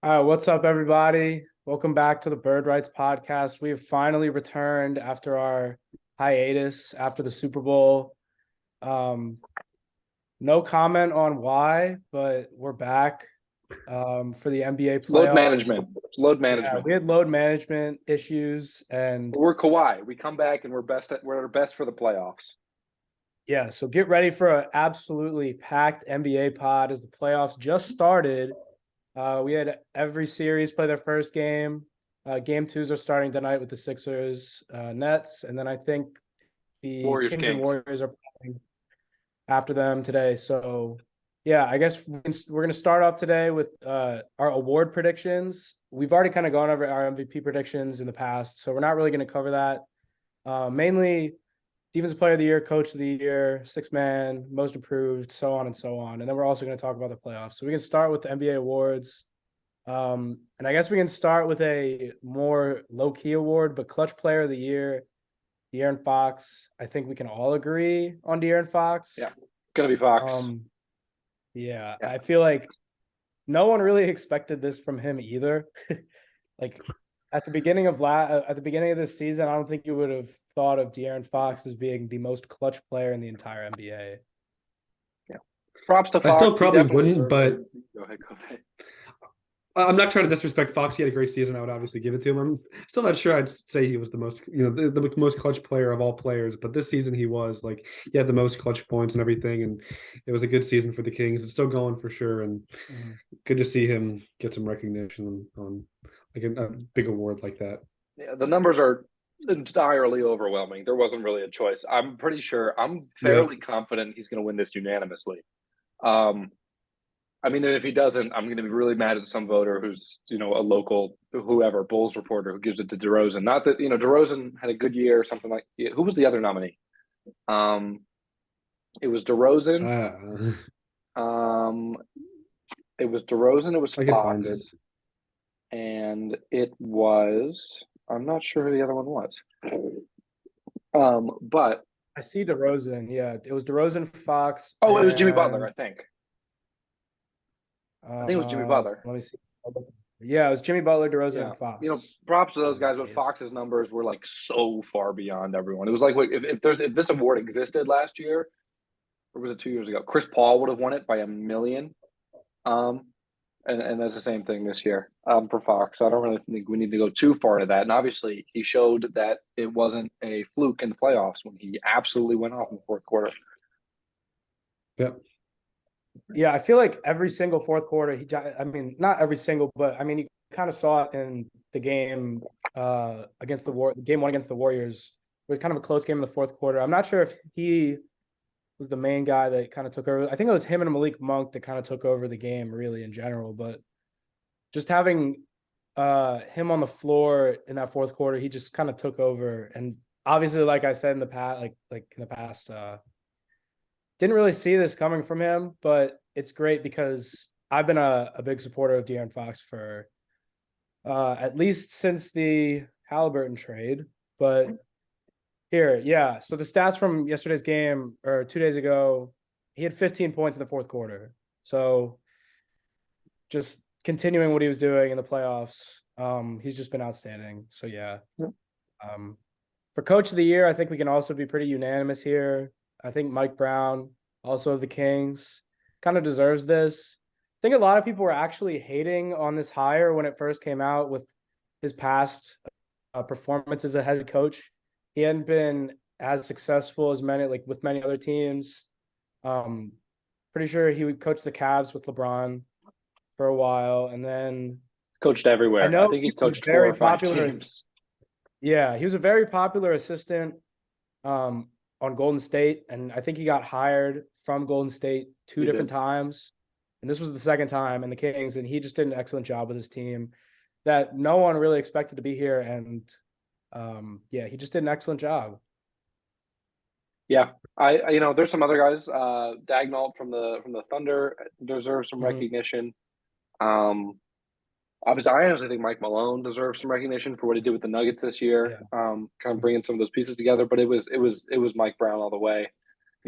All right, what's up, everybody? Welcome back to the Bird Rights Podcast. We have finally returned after our hiatus after the Super Bowl. Um, no comment on why, but we're back for the NBA Load playoffs. management. Load Yeah, management. we had load management issues, and We're Kawhi. We come back and we're our best for the playoffs. yeah, so get ready for an absolutely packed NBA pod as the playoffs just started. We had every series play their first game. Game twos are starting tonight with the Sixers, Nets, and then I think the Warriors Kings and Kings. Warriors are playing after them today. So, yeah, I guess we're going to start off today with our award predictions. We've already kind of gone over our MVP predictions in the past, so we're not really going to cover that. Mainly Defensive Player of the Year, Coach of the Year, Sixth Man, Most Improved, so on and so on. And then we're also going to talk about the playoffs. So we can start with the NBA awards. And I guess we can start with a more low-key award, but Clutch Player of the Year, De'Aaron Fox. I think we can all agree on De'Aaron Fox. Yeah. Gonna be Fox. Yeah, Yeah. I feel like no one really expected this from him either. Like at the beginning of this season, I don't think you would have thought of De'Aaron Fox as being the most clutch player in the entire NBA. Yeah. Props to I still Fox. probably wouldn't, but Go ahead, go ahead. I'm not trying to disrespect Fox. He had a great season. I would obviously give it to him. I'm still not sure I'd say he was the most, the most clutch player of all players. But this season he was like he had the most clutch points and everything, and it was a good season for the Kings. It's still going for sure, and good to see him get some recognition on like a big award like that. Yeah, the numbers are entirely overwhelming. There wasn't really a choice. I'm fairly confident he's gonna win this unanimously. I mean, if he doesn't, I'm going to be really mad at some voter who's, a local, whoever, Bulls reporter who gives it to DeRozan. Not that, DeRozan had a good year or something like. Who was the other nominee? It was DeRozan. It was DeRozan. It was I could find it. Fox, and it was. I'm not sure who the other one was. But I see DeRozan. Yeah, it was DeRozan, Fox. Oh, it was Jimmy Butler, I think. I think it was Jimmy Butler. Let me see. Yeah, it was Jimmy Butler, DeRozan, and Fox. Props to those guys, but Fox's numbers were like so far beyond everyone. It was like if this award existed last year, or was it 2 years ago? Chris Paul would have won it by a million. And that's the same thing this year for Fox. I don't really think we need to go too far into that. And obviously, he showed that it wasn't a fluke in the playoffs when he absolutely went off in the fourth quarter. Yep. Yeah, I feel like every single fourth quarter, not every single, but I mean, you kind of saw it in the game against game one against the Warriors. It was kind of a close game in the fourth quarter. I'm not sure if he was the main guy that kind of took over. I think it was him and Malik Monk that kind of took over the game really in general, but just having him on the floor in that fourth quarter, he just kind of took over. And obviously, like I said in the past, didn't really see this coming from him, but it's great because I've been a big supporter of De'Aaron Fox for at least since the Halliburton trade. But here, yeah. So the stats from yesterday's game or 2 days ago, he had 15 points in the fourth quarter. So just continuing what he was doing in the playoffs. He's just been outstanding. So yeah. For Coach of the Year, I think we can also be pretty unanimous here. I think Mike Brown, also of the Kings, kind of deserves this. I think a lot of people were actually hating on this hire when it first came out with his past performance as a head coach. He hadn't been as successful as with many other teams. Pretty sure he would coach the Cavs with LeBron for a while, and then he's coached everywhere. I think he's coached very popular teams. Yeah, he was a very popular assistant on Golden State, and I think he got hired from Golden State two different times, and this was the second time in the Kings, and he just did an excellent job with his team that no one really expected to be here, and he just did an excellent job. Yeah, I there's some other guys. Dagnall from the Thunder deserves some recognition. Obviously, I honestly think Mike Malone deserves some recognition for what he did with the Nuggets this year. Kind of bringing some of those pieces together. But it was Mike Brown all the way.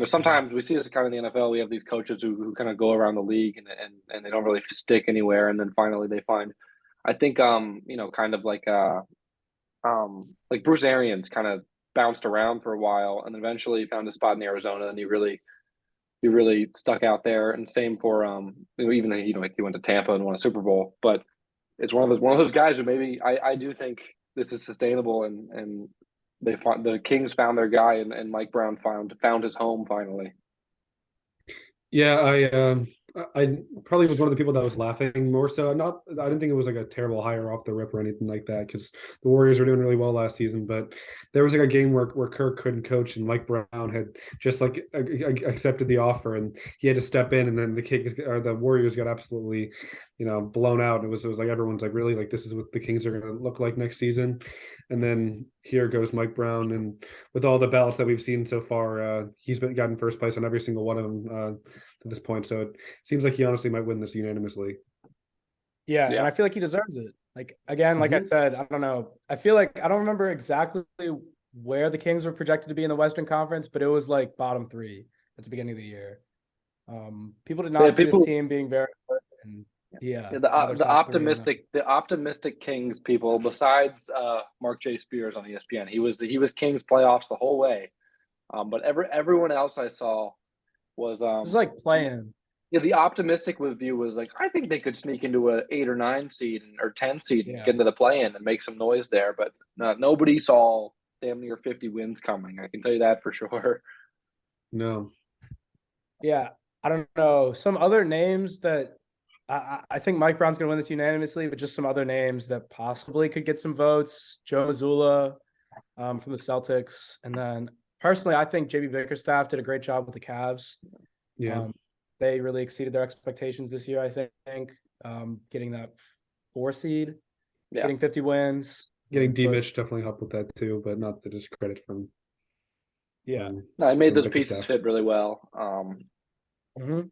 Sometimes we see this kind of in the NFL. We have these coaches who kind of go around the league and they don't really stick anywhere, and then finally they find I think kind of like Bruce Arians kind of bounced around for a while and eventually found a spot in Arizona, and he really stuck out there. And same for even though like he went to Tampa and won a Super Bowl, but it's one of those guys who maybe I do think this is sustainable, and the Kings found their guy, and Mike Brown found his home finally. Yeah, I probably was one of the people that was laughing more so. Not, I didn't think it was like a terrible hire off the rip or anything like that because the Warriors were doing really well last season. But there was like a game where Kirk couldn't coach and Mike Brown had just like accepted the offer and he had to step in, and then the Kings or the Warriors got absolutely, blown out. It was like everyone's like, really, like this is what the Kings are going to look like next season. And then here goes Mike Brown, and with all the ballots that we've seen so far, he's gotten first place on every single one of them to this point. So it seems like he honestly might win this unanimously. Yeah, and Yeah. I feel like he deserves it. Like again, like I said, I don't know. I feel like I don't remember exactly where the Kings were projected to be in the Western Conference, but it was like bottom three at the beginning of the year. People did not see this team being very good, and Yeah, now they're top three the optimistic Kings people, besides Mark J. Spears on ESPN, he was Kings playoffs the whole way. But everyone else I saw was It's like playing. yeah, the optimistic view was like, I think they could sneak into a 8 or 9 seed or 10 seed and get into the play-in and make some noise there. But nobody saw damn near 50 wins coming. I can tell you that for sure. No. Yeah, I don't know. Some other names that I think Mike Brown's going to win this unanimously, but just some other names that possibly could get some votes. Joe Mazzulla from the Celtics. And then personally, I think JB Bickerstaff did a great job with the Cavs. Yeah. They really exceeded their expectations this year, I think. Getting that 4 seed, getting 50 wins. Getting D-Mitch definitely helped with that too, but not to discredit from. No, I made those pieces fit really well.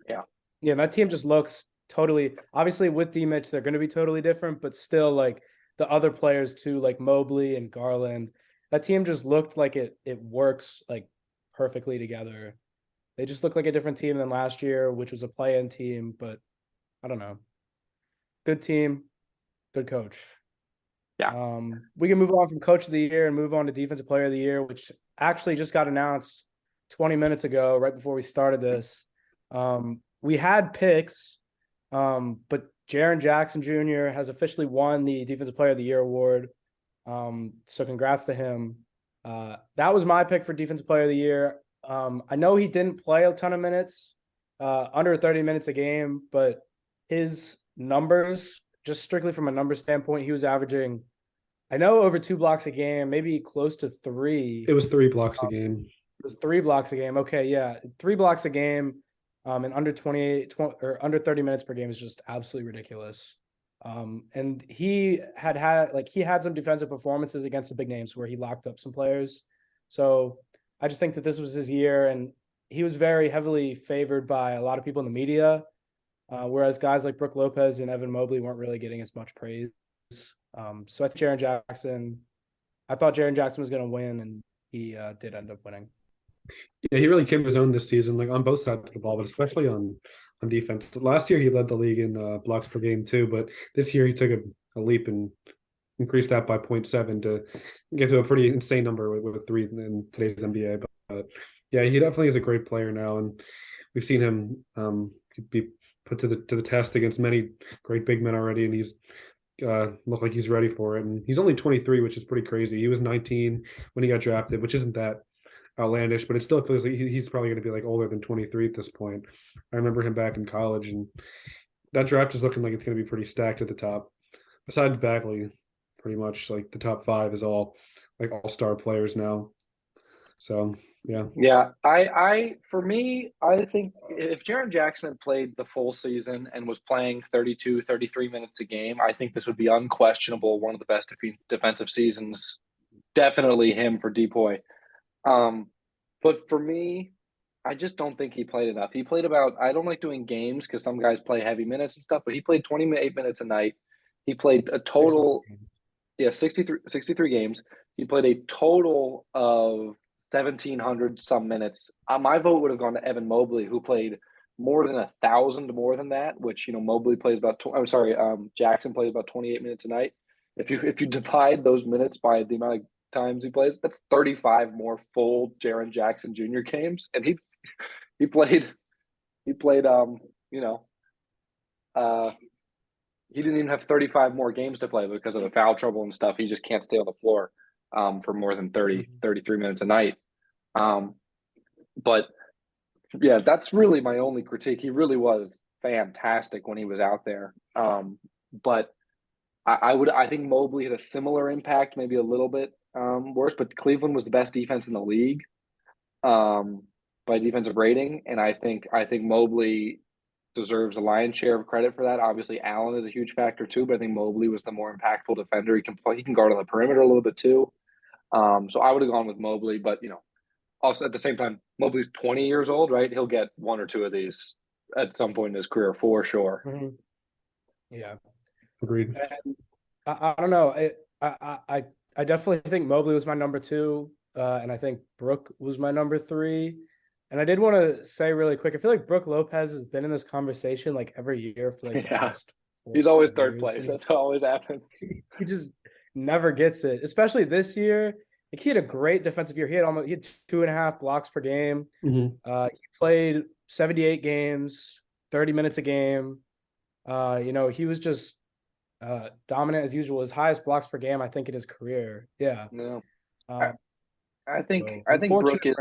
Yeah. Yeah, that team just looks totally, obviously with D-Mitch, they're going to be totally different, but still like the other players too, like Mobley and Garland, that team just looked like it works like perfectly together. They just look like a different team than last year, which was a play-in team, but I don't know. Good team, good coach. Yeah. We can move on from coach of the year and move on to defensive player of the year, which actually just got announced 20 minutes ago, right before we started this. We had picks, but Jaren Jackson Jr. has officially won the defensive player of the year award. So congrats to him. That was my pick for defensive player of the year. I know he didn't play a ton of minutes, under 30 minutes a game, but his numbers, just strictly from a number standpoint, he was averaging, I know, over 2 blocks a game, maybe close to 3. It was 3 blocks a game. It was 3 blocks a game. Okay, yeah, 3 blocks a game, and under 20 or under 30 minutes per game is just absolutely ridiculous. And he had some defensive performances against the big names where he locked up some players. So I just think that this was his year, and he was very heavily favored by a lot of people in the media, whereas guys like Brook Lopez and Evan Mobley weren't really getting as much praise. So I thought Jaren Jackson was going to win, and he did end up winning. Yeah, he really came his own this season, like on both sides of the ball, but especially on defense. Last year he led the league in blocks per game too, but this year he took a leap and increased that by 0.7 to get to a pretty insane number with 3 in today's NBA. But yeah, he definitely is a great player now, and we've seen him be put to the test against many great big men already, and he's looked like he's ready for it. And he's only 23, which is pretty crazy. He was 19 when he got drafted, which isn't that outlandish, but it still feels like he's probably going to be like older than 23 at this point. I remember him back in college, and that draft is looking like it's going to be pretty stacked at the top. Besides Bagley, pretty much like the top 5 is all like all-star players now. So yeah. For me, I think if Jaren Jackson had played the full season and was playing 32, 33 minutes a game, I think this would be unquestionable one of the best defensive seasons. Definitely him for Depoy. But for me, I just don't think he played enough. He played I don't like doing games because some guys play heavy minutes and stuff, but he played 28 minutes a night. He played a total, 63 games. He played a total of 1,700 some minutes. My vote would have gone to Evan Mobley, who played more than 1,000 more than that, which Mobley plays about. Jackson plays about 28 minutes a night. If you divide those minutes by the amount of times he plays, that's 35 more full Jaren Jackson Jr. games, and he played you know uh he didn't even have 35 more games to play because of the foul trouble and stuff. He just can't stay on the floor for more than 33 minutes a night. But yeah, that's really my only critique. He really was fantastic when he was out there. But I think Mobley had a similar impact, maybe a little bit worse, but Cleveland was the best defense in the league by defensive rating. And I think Mobley deserves a lion's share of credit for that. Obviously, Allen is a huge factor too, but I think Mobley was the more impactful defender. He can guard on the perimeter a little bit too. So I would have gone with Mobley, but also at the same time, Mobley's 20 years old, right? He'll get one or two of these at some point in his career for sure. Mm-hmm. Yeah, Agreed. And I don't know. I definitely think Mobley was my number 2, and I think Brook was my number 3. And I did want to say really quick, I feel like Brook Lopez has been in this conversation like every year for like the past 4 He's always third years. place. That's what always happens. He just never gets it, especially this year. Like he had a great defensive year. He had 2.5 blocks per game. Mm-hmm. He played 78 games, 30 minutes a game. He was just dominant as usual. His highest blocks per game, I think, in his career. Yeah. No. I think Brook is.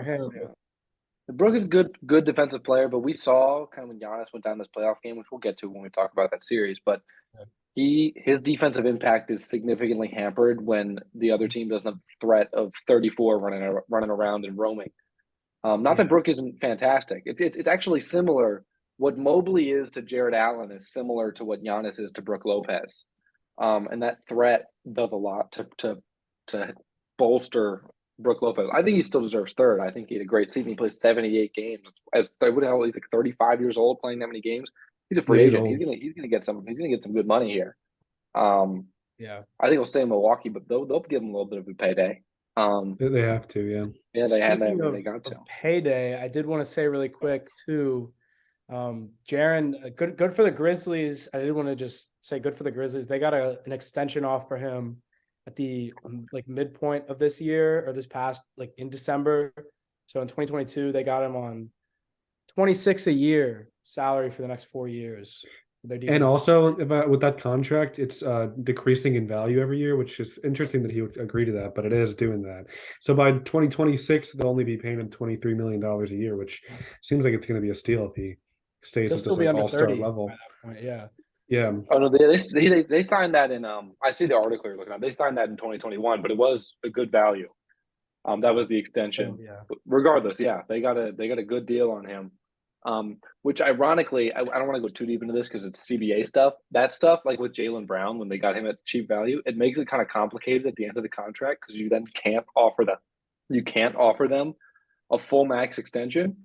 Brook is a good defensive player, but we saw kind of when Giannis went down this playoff game, which we'll get to when we talk about that series. But his defensive impact is significantly hampered when the other team doesn't have the threat of 34 running around and roaming. Not that Brook isn't fantastic. It's actually similar. What Mobley is to Jared Allen is similar to what Giannis is to Brook Lopez. And that threat does a lot to bolster Brook Lopez. I think he still deserves third. I think he had a great season. He played 78 games. He's like 35 years old playing that many games. He's a free agent. He's gonna get some good money here. I think he'll stay in Milwaukee, but they'll give him a little bit of a payday. They have to, yeah. Yeah, they got to. Payday, I did want to say really quick too. Jaren, good for the Grizzlies. I did want to just say good for the Grizzlies. They got an extension off for him at the midpoint of this year, or this past in December. So in 2022, they got him on 26 a year salary for the next 4 years. And also with that contract, it's decreasing in value every year, which is interesting that he would agree to that, but it is doing that. So by 2026, they'll only be paying him $23 million a year, which seems like it's going to be a steal if he stays at this all-star level. Yeah. Yeah. Oh no, they signed that in I see the article you're looking at. They signed that in 2021, but it was a good value. That was the extension. So, yeah. Regardless, yeah, they got a good deal on him. Which ironically, I don't want to go too deep into this because it's CBA stuff. That stuff, like with Jaylen Brown, when they got him at cheap value, it makes it kind of complicated at the end of the contract because you then can't offer them a full max extension.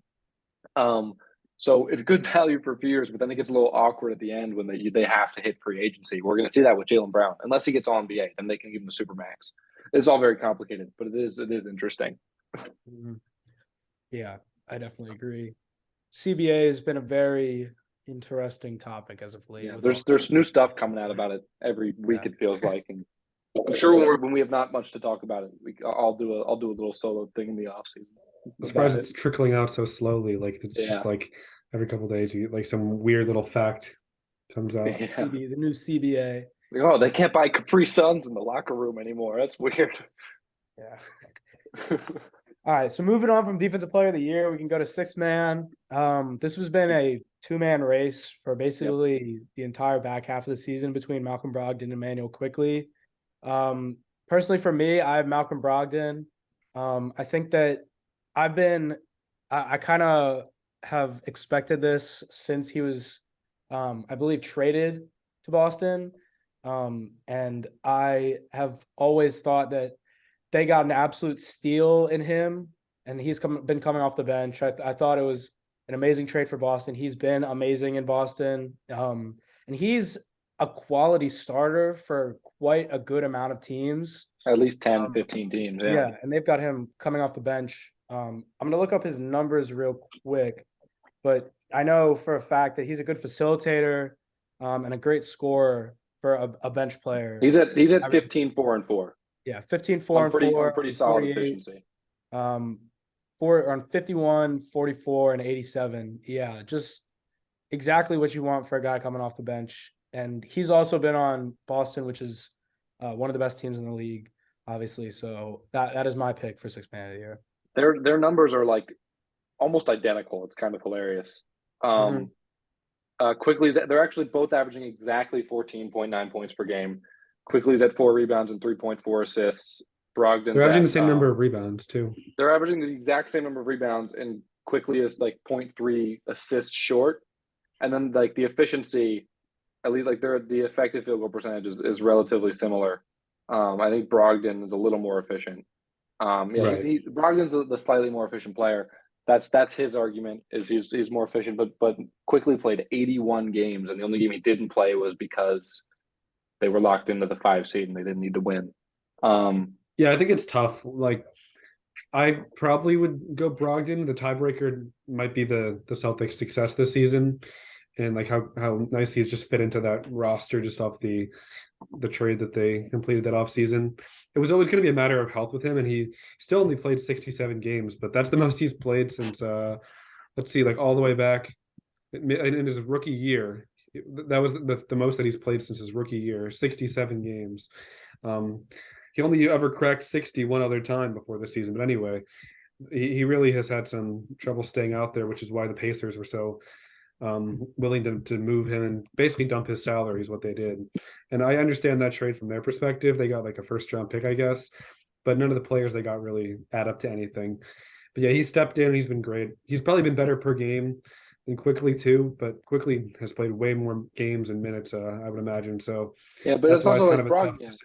So it's good value for a few years, but then it gets a little awkward at the end when they have to hit free agency. We're going to see that with Jaylen Brown, unless he gets all NBA, then they can give him the super max. It's all very complicated, but it is interesting. Yeah, I definitely agree. CBA has been a very interesting topic as of late. Yeah, there's new stuff coming out about it every week. It feels like, and I'm sure when we have not much to talk about it, I'll do a little solo thing in the off season. I'm surprised it's trickling out so slowly. It's just like every couple of days, you get some weird little fact comes out. Yeah. The new CBA. Oh, they can't buy Capri Suns in the locker room anymore. That's weird. Yeah. All right, so moving on from Defensive Player of the Year, we can go to Sixth Man. This has been a 2-man race for basically the entire back half of the season between Malcolm Brogdon and Immanuel Quickley. Personally, for me, I have Malcolm Brogdon. I think that I kind of have expected this since he was, I believe, traded to Boston. And I have always thought that they got an absolute steal in him, and he's been coming off the bench. I thought it was an amazing trade for Boston. He's been amazing in Boston. And he's a quality starter for quite a good amount of teams. At least 10, 15 teams. Yeah, and they've got him coming off the bench. I'm going to look up his numbers real quick, but I know for a fact that he's a good facilitator, and a great scorer for a bench player. He's at Averaging- 15, 4, and 4. Yeah, 15, 4, and 4, on pretty solid 48, efficiency. 4 on 51, 44, and 87. Yeah, just exactly what you want for a guy coming off the bench. And he's also been on Boston, which is one of the best teams in the league, obviously. So that is my pick for sixth man of the year. Their numbers are like almost identical. It's kind of hilarious. Quickly's they're actually both averaging exactly 14.9 points per game. Quickly's at 4 rebounds and 3.4 assists. Brogdon's They're averaging at, the same number of rebounds too. They're averaging the exact same number of rebounds, and Quickly is like 0.3 assists short. And then like the efficiency, at least like the effective field goal percentage is relatively similar. I think Brogdon is a little more efficient. Right. Brogdon's the slightly more efficient player. That's his argument, is he's more efficient, but Quickly played 81 games, and the only game he didn't play was because they were locked into the 5 seed and they didn't need to win. Yeah, I think it's tough. Like, I probably would go Brogdon. The tiebreaker might be the Celtics' success this season, and like how nice he's just fit into that roster just off the trade that they completed that offseason. It was always going to be a matter of health with him, and he still only played 67 games, but that's the most he's played since let's see, like all the way back in his rookie year. That was the most that he's played since his rookie year, 67 games. He only ever cracked 60 one other time before this season. But anyway, he really has had some trouble staying out there, which is why the Pacers were so willing to move him and basically dump his salary is what they did. And I understand that trade from their perspective. They got like a first round pick, I guess, but none of the players they got really add up to anything. But yeah, he stepped in. He's been great. He's probably been better per game than Quickly too, but Quickly has played way more games and minutes, I would imagine. So yeah, but it's also like decision.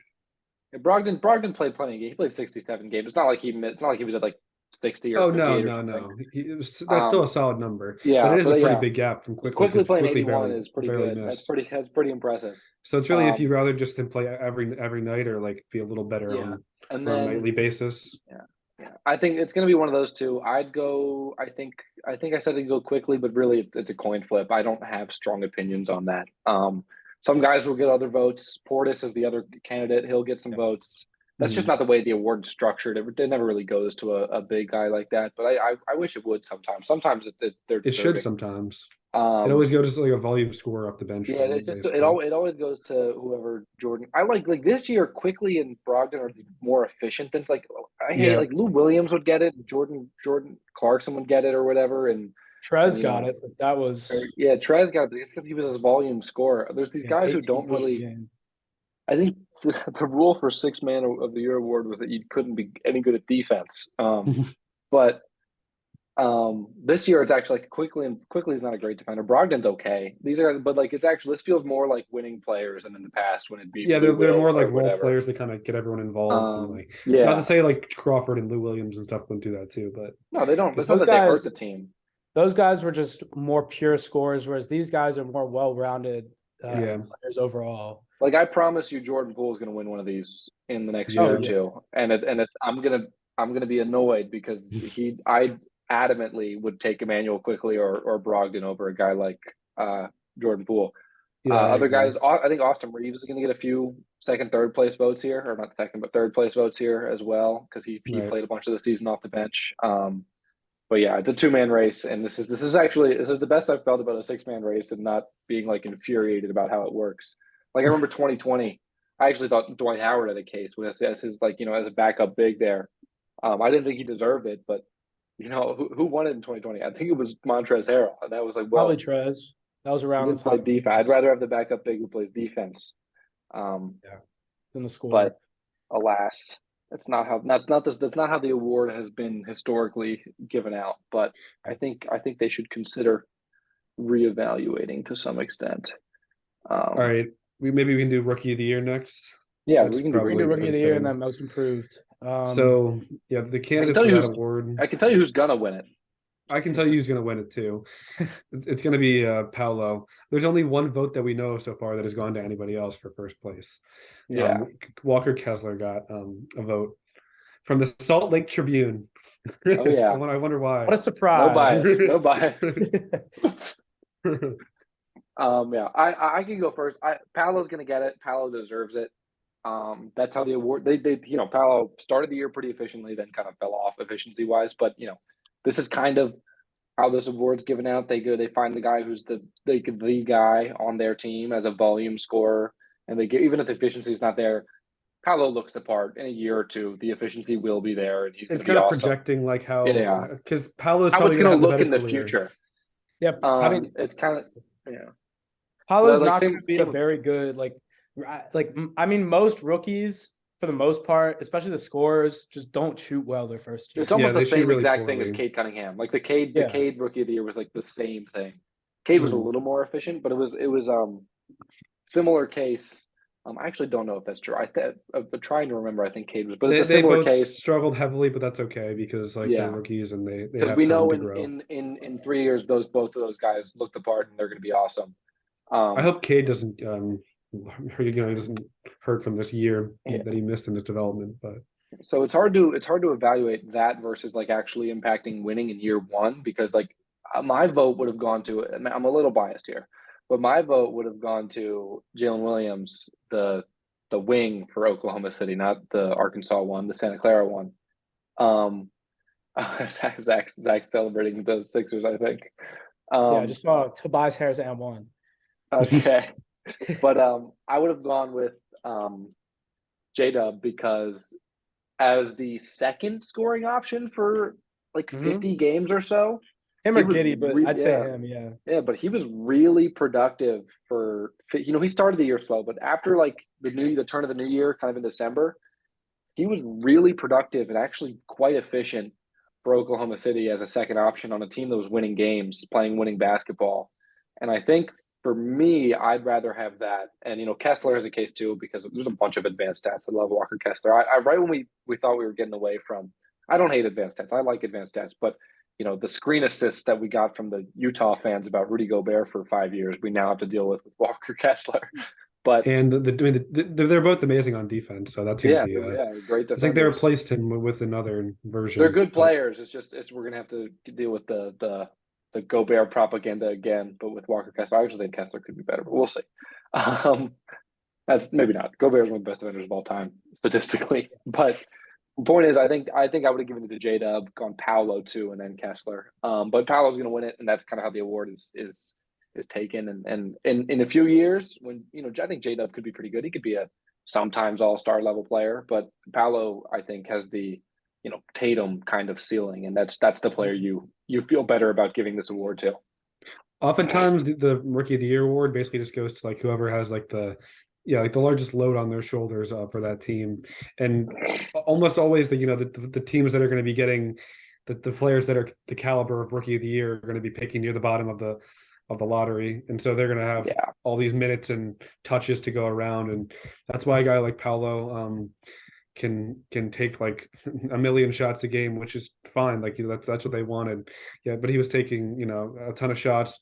Brogdon played plenty of games. He played 67 games. It's not like he was at like 60 or 58 or something. That's still a solid number. Yeah, but it is a pretty big gap from Quickly playing 81 barely, is pretty good. Missed. That's pretty impressive. So it's really if you rather just him play every night or like be a little better on a nightly basis. Yeah, I think it's going to be one of those two. I'd go. I think I said I'd go Quickly, but really it's a coin flip. I don't have strong opinions on that. Some guys will get other votes. Portis is the other candidate. He'll get some votes. That's just not the way the award's structured. It never really goes to a big guy like that. But I wish it would sometimes. Sometimes it should sometimes. It always goes to like a volume scorer off the bench. Yeah, it always goes to whoever Jordan. I like this year Quickly and Brogdon are more efficient than like I hate like Lou Williams would get it, Jordan Clarkson would get it or whatever, and Trez got it. But that was Trez got it because he was his volume scorer. There's these guys who don't really. I think the rule for sixth man of the year award was that you couldn't be any good at defense. But this year it's actually like Quickly is not a great defender. Brogdon's okay. But like it's actually this feels more like winning players than in the past when it'd be they're more like role players that kind of get everyone involved. And like not to say like Crawford and Lou Williams and stuff wouldn't do that too, but no, they don't. It's not that they hurt the team. Those guys were just more pure scorers, whereas these guys are more well-rounded players overall. Like I promise you, Jordan Poole is going to win one of these in the next year or two, and I'm gonna be annoyed because I adamantly would take Emmanuel Quickly or Brogdon over a guy like Jordan Poole. Other guys, I think Austin Reeves is going to get a few second, third place votes here, or not second, but third place votes here as well because he played a bunch of the season off the bench. But yeah, it's a 2-man race, and this is the best I've felt about a 6-man race and not being like infuriated about how it works. Like I remember 2020, I actually thought Dwight Howard had a case as his as a backup big there. I didn't think he deserved it, but who won it in 2020? I think it was Montrezl Harrell, and that was like probably Trez. That was around the time. Defense. I'd rather have the backup big who plays defense. Than the score. But alas, that's not how the award has been historically given out. But I think they should consider reevaluating to some extent. All right, maybe we can do Rookie of the Year next. Yeah, we can do Rookie of the Year and then Most Improved. So yeah, the candidates for that award. I can tell you who's gonna win it. I can tell you who's going to win it too. It's going to be Paolo. There's only one vote that we know so far that has gone to anybody else for first place. Yeah, Walker Kessler got a vote from the Salt Lake Tribune. Oh, yeah. I wonder why. What a No surprise. bias. No bias. Yeah, I can go first. Paolo's gonna get it. Paolo deserves it. That's how the award. They Paolo started the year pretty efficiently, then kind of fell off efficiency wise. But this is kind of how this award's given out. They find the guy who's the guy on their team as a volume scorer, and they get, even if the efficiency is not there, Paolo looks the part. In a year or two, the efficiency will be there, and he's going It's to be kind of awesome. projecting like Yeah, how because Paolo's how probably it's going to going to have the look better in the career. future. Yep. I mean, It's kind of yeah. Paolo's like not same- going to be a same- very good I mean, most rookies for the most part, especially the scorers, just don't shoot well their first year. It's almost they the shoot same really exact thing as poorly. Cade Cunningham. Like the Cade Yeah. rookie of the year was like the same thing. Cade was a Mhm. little more efficient, but it was similar case. I actually don't know if that's true. I'm trying to remember. I think Cade was, but it's a They similar both case. struggled heavily, but that's okay because like Yeah. they're rookies and they Because have we time know to in grow. in 3 years, both of those guys look the part and they're going to be awesome. I hope Cade doesn't he doesn't hurt from this year Yeah. that he missed in his development. But So it's hard to evaluate that versus like actually impacting winning in year one, because like my vote would have gone to, I'm a little biased here, but my vote would have gone to Jalen Williams, the wing for Oklahoma City, not the Arkansas one, the Santa Clara one. Zach's celebrating the Sixers, I think. Yeah, I just saw Tobias Harris and one. Okay. But I would have gone with J-Dub because as the second scoring option for like Mhm. 50 games or so. Him He or was Giddy, but I'd say him. Yeah. Yeah, but he was really productive for he started the year slow, but after like the turn of the new year, kind of in December, he was really productive and actually quite efficient for Oklahoma City as a second option on a team that was winning games, playing winning basketball. And I think for me, I'd rather have that. And Kessler has a case too, because there's a bunch of advanced stats. I love Walker Kessler. I right when we thought we were getting away from, I don't hate advanced stats. I like advanced stats, but the screen assists that we got from the Utah fans about Rudy Gobert for 5 years, we now have to deal with Walker Kessler. But and they're both amazing on defense, so that's gonna be great I think they defenders. replaced him with another version. They're good players. It's we're gonna have to deal with the Gobert propaganda again, but with Walker Kessler. I actually think Kessler could be better, but we'll see. That's maybe not. Gobert is one of the best defenders of all time statistically, but the point is, I think I would have given it to J-Dub, gone Paolo too, and then Kessler. But Paolo's going to win it, and that's kind of how the award is taken. And in a few years, when I think J-Dub could be pretty good. He could be a sometimes all-star level player, but Paolo, I think, has the Tatum kind of ceiling, and that's the player you feel better about giving this award to. Oftentimes, the Rookie of the Year award basically just goes to like whoever has like the largest load on their shoulders for that team, and almost always the teams that are going to be getting the players that are the caliber of Rookie of the Year are going to be picking near the bottom of the lottery, and so they're going to have all these minutes and touches to go around, and that's why a guy like Paolo can take like a million shots a game, which is fine. Like that's what they wanted. Yeah, but he was taking a ton of shots,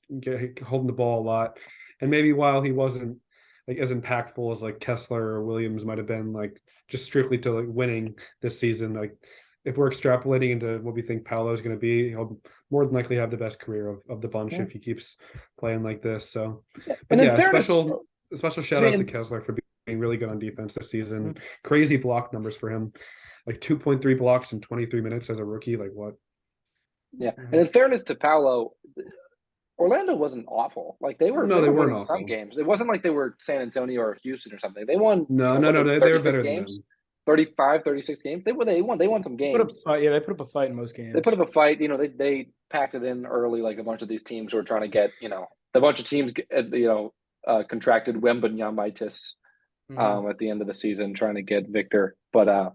holding the ball a lot, and maybe while he wasn't like as impactful as like Kessler or Williams might have been, like just strictly to like winning this season, like if we're extrapolating into what we think Paolo is going to be, he'll more than likely have the best career of the bunch if he keeps playing like this. So, but yeah, fairness, special shout out to Kessler for being really good on defense this season. Crazy block numbers for him, like 2.3 blocks in 23 minutes as a rookie. Like what? Yeah, and in fairness to Paolo, Orlando wasn't awful. Like they were winning some games. It wasn't like they were San Antonio or Houston or something. They won. No, they were better games. Than them. 35, 36 games. They won some games. They put up a fight in most games. They put up a fight. They packed it in early, like a bunch of these teams who are trying to get, a bunch of teams, contracted Wembanyama at the end of the season, trying to get Victor. But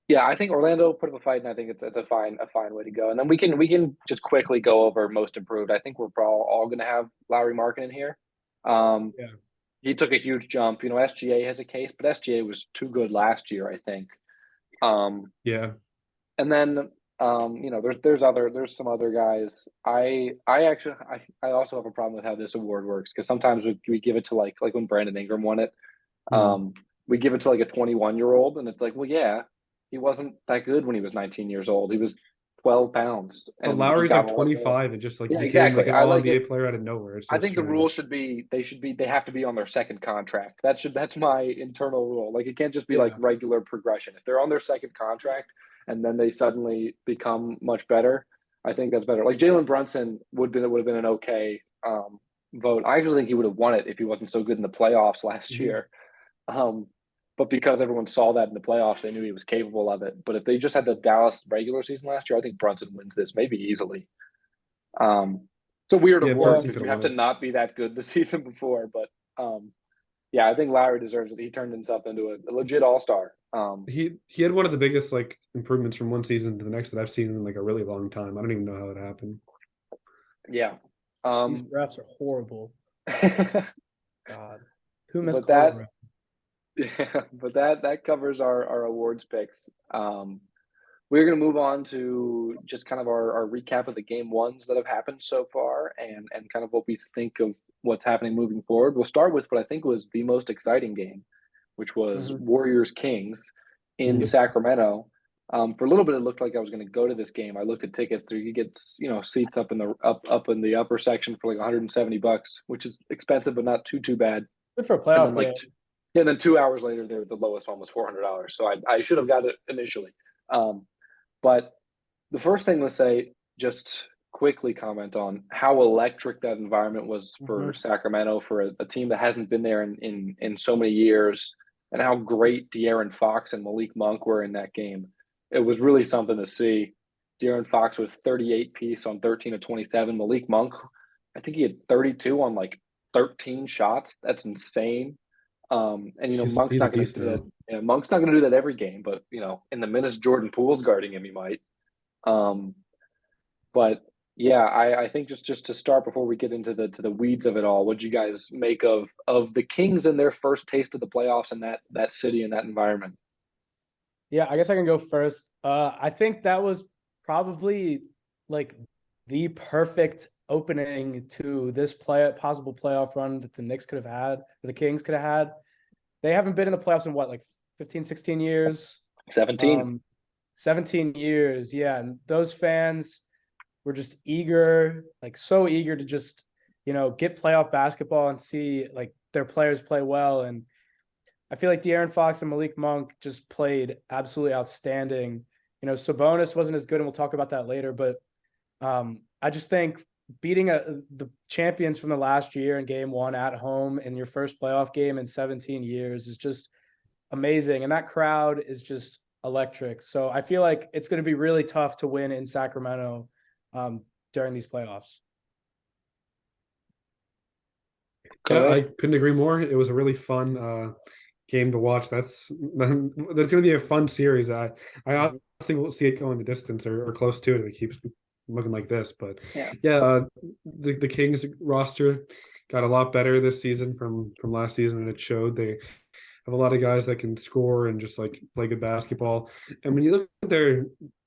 yeah, I think Orlando put up a fight, and I think it's a fine way to go. And then we can just quickly go over most improved. I think we're probably all going to have Lauri Markkanen here. He took a huge jump. SGA has a case, but SGA was too good last year, I think. Yeah. And then there's some other guys. I also have a problem with how this award works, because sometimes we give it to like when Brandon Ingram won it. We give it to like a 21-year-old, and it's like, well, yeah, he wasn't that good when he was 19 years old. He was 12 pounds, But and he Lowry's got like a lot better. 25 and just like Yeah, became like exactly. an I all like NBA it. player out of nowhere. It's I so think the strange. rule should be they have to be on their second contract. That's my internal rule. Like it can't just be like Yeah. regular progression. If they're on their second contract and then they suddenly become much better, I think that's better. Like Jalen Brunson would have been an okay vote. I actually think he would have won it if he wasn't so good in the playoffs last Mhm. year. Um, but because everyone saw that in the playoffs, they knew he was capable of it. But if they just had the Dallas regular season last year, I think Brunson wins this maybe easily. It's a weird Yeah, award Brunson because could you have have won to it. not be that good the season before. But yeah, I think Lowry deserves it. He turned himself into a legit all star. He had one of the biggest like improvements from one season to the next that I've seen in like a really long time. I don't even know how it happened. Yeah. These refs are horrible. God. Who but miscalls a that ref? yeah, but that covers our awards picks. We're going to move on to just kind of our recap of the game ones that have happened so far and kind of what we think of what's happening moving forward. We'll start with what I think was the most exciting game, which was Mhm. Warriors Kings in Yeah. Sacramento. For a little bit, it looked like I was going to go to this game. I looked at tickets; you get seats up in the upper section for like $170, which is expensive but not too bad. Good for a And playoff then game. yeah, and then 2 hours later, the lowest one was $400. So I should have got it initially. But the first thing to say, just quickly comment on how electric that environment was for Mhm. Sacramento, for a team that hasn't been there in so many years, and how great De'Aaron Fox and Malik Monk were in that game. It was really something to see. De'Aaron Fox was 38 piece on 13 of 27. Malik Monk, I think he had 32 on like 13 shots. That's insane. And Monk's He's a not going to beast do that. now. Yeah, Monk's not going to do that every game, but in the minutes Jordan Poole's guarding him, he might. Um, but yeah, I think just to start before we get into the weeds of it all, what do you guys make of the Kings and their first taste of the playoffs in that city and that environment? Yeah, I guess I can go first. I think that was probably like the perfect opening to this possible playoff run that the Knicks could have had, that the Kings could have had. They haven't been in the playoffs in what, like 15, 16 years? 17. Um, 17 years. Yeah. And those fans were just eager, like so eager to just, get playoff basketball and see like their players play well. And I feel like De'Aaron Fox and Malik Monk just played absolutely outstanding. Sabonis wasn't as good, and we'll talk about that later. But I just think beating the champions from the last year in game one at home in your first playoff game in 17 years is just amazing. And that crowd is just electric. So I feel like it's going to be really tough to win in Sacramento during these playoffs. Go Yeah, I ahead. couldn't agree more. It was a really fun game to watch. That's going to be a fun series. I Mhm. honestly will see it going the distance or close to it if it keeps looking like this. But Yeah. yeah, the Kings roster got a lot better this season from last season, and it showed. They have a lot of guys that can score and just like play good basketball. And when you look at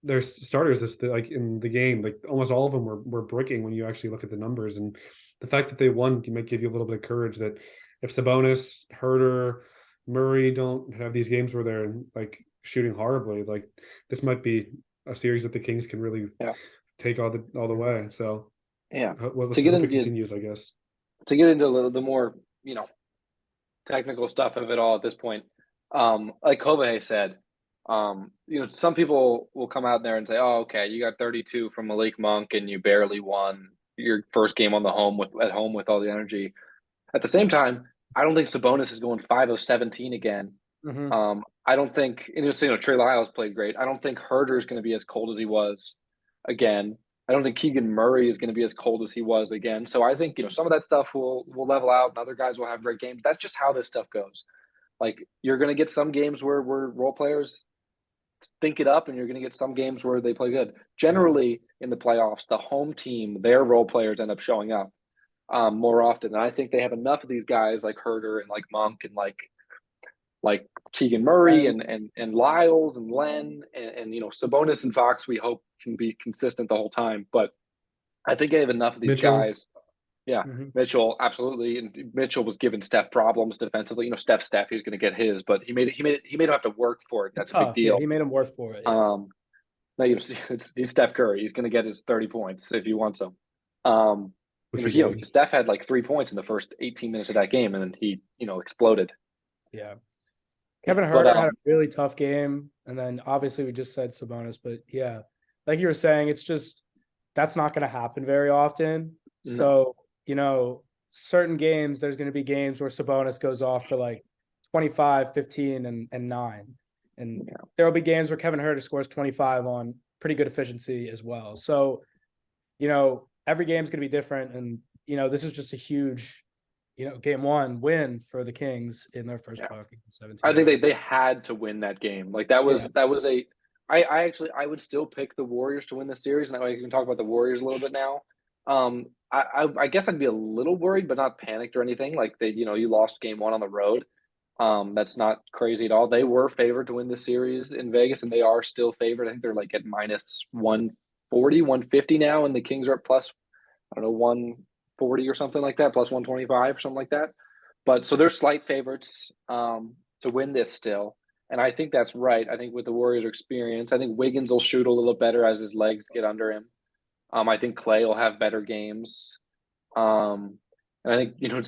their starters, like in the game, like almost all of them were bricking when you actually look at the numbers. And the fact that they won might give you a little bit of courage that if Sabonis, Herter, Murray don't have these games where they're like shooting horribly, like this might be a series that the Kings can really Yeah. take all the way. So Yeah. let's To get hope it into continues, I guess. a little the more, technical stuff of it all at this point. Like Kobe said, some people will come out there and say, "Oh, okay, you got 32 from Malik Monk, and you barely won your first game on the home at home with all the energy." At the same time, I don't think Sabonis is going 5 of 17 again. Mhm. I don't think, Trey Lyles played great. I don't think Herter is going to be as cold as he was again. I don't think Keegan Murray is going to be as cold as he was again. So I think, some of that stuff will level out and other guys will have great games. That's just how this stuff goes. Like you're going to get some games where role players think it up and you're going to get some games where they play good. Yeah. Generally in the playoffs, the home team, their role players end up showing up more often. And I think they have enough of these guys like Herter and like Monk and like Keegan Murray And and Lyles and Len and Sabonis and Fox. We hope can be consistent the whole time, but I think I have enough of these Mitchell. guys. Yeah, Mhm. Mitchell, absolutely. And Mitchell was giving Steph problems defensively. You know, Steph, he's going to get his, but he made him have to work for it. That's a big Tough. Yeah, deal. he made him work for it. Yeah. Now you know, he's Steph Curry. He's going to get his 30 points if he wants them. Um, which you know, again, Steph had like 3 points in the first 18 minutes of that game, and then he, you know, exploded. Yeah. Kevin But Herter had a really tough game, and then obviously we just said Sabonis, but yeah, like you were saying, it's just that's not going to happen very often. no, So, you know, certain games, there's going to be games where Sabonis goes off for like 25, 15, and 9. And yeah. there'll be games where Kevin Herter scores 25 on pretty good efficiency as well. So, you know, every game's going to be different. And, you know, this is just a huge, you know, game one win for the Kings in their first Yeah. playoff game in 17. I think they had to win that game. Like that was a. I actually I would still pick the Warriors to win the series, and I can talk about the Warriors a little bit now. I guess I'd be a little worried, but not panicked or anything. Like they, you know, you lost game one on the road. That's not crazy at all. They were favored to win the series in Vegas, and they are still favored. I think they're like at minus 140, 150 now, and the Kings are at plus, I don't know, 140 or something like that, plus 125 or something like that. But so they're slight favorites to win this still. And I think that's right. I think with the Warriors' experience, I think Wiggins will shoot a little better as his legs get under him. I think Clay will have better games. And I think, you know,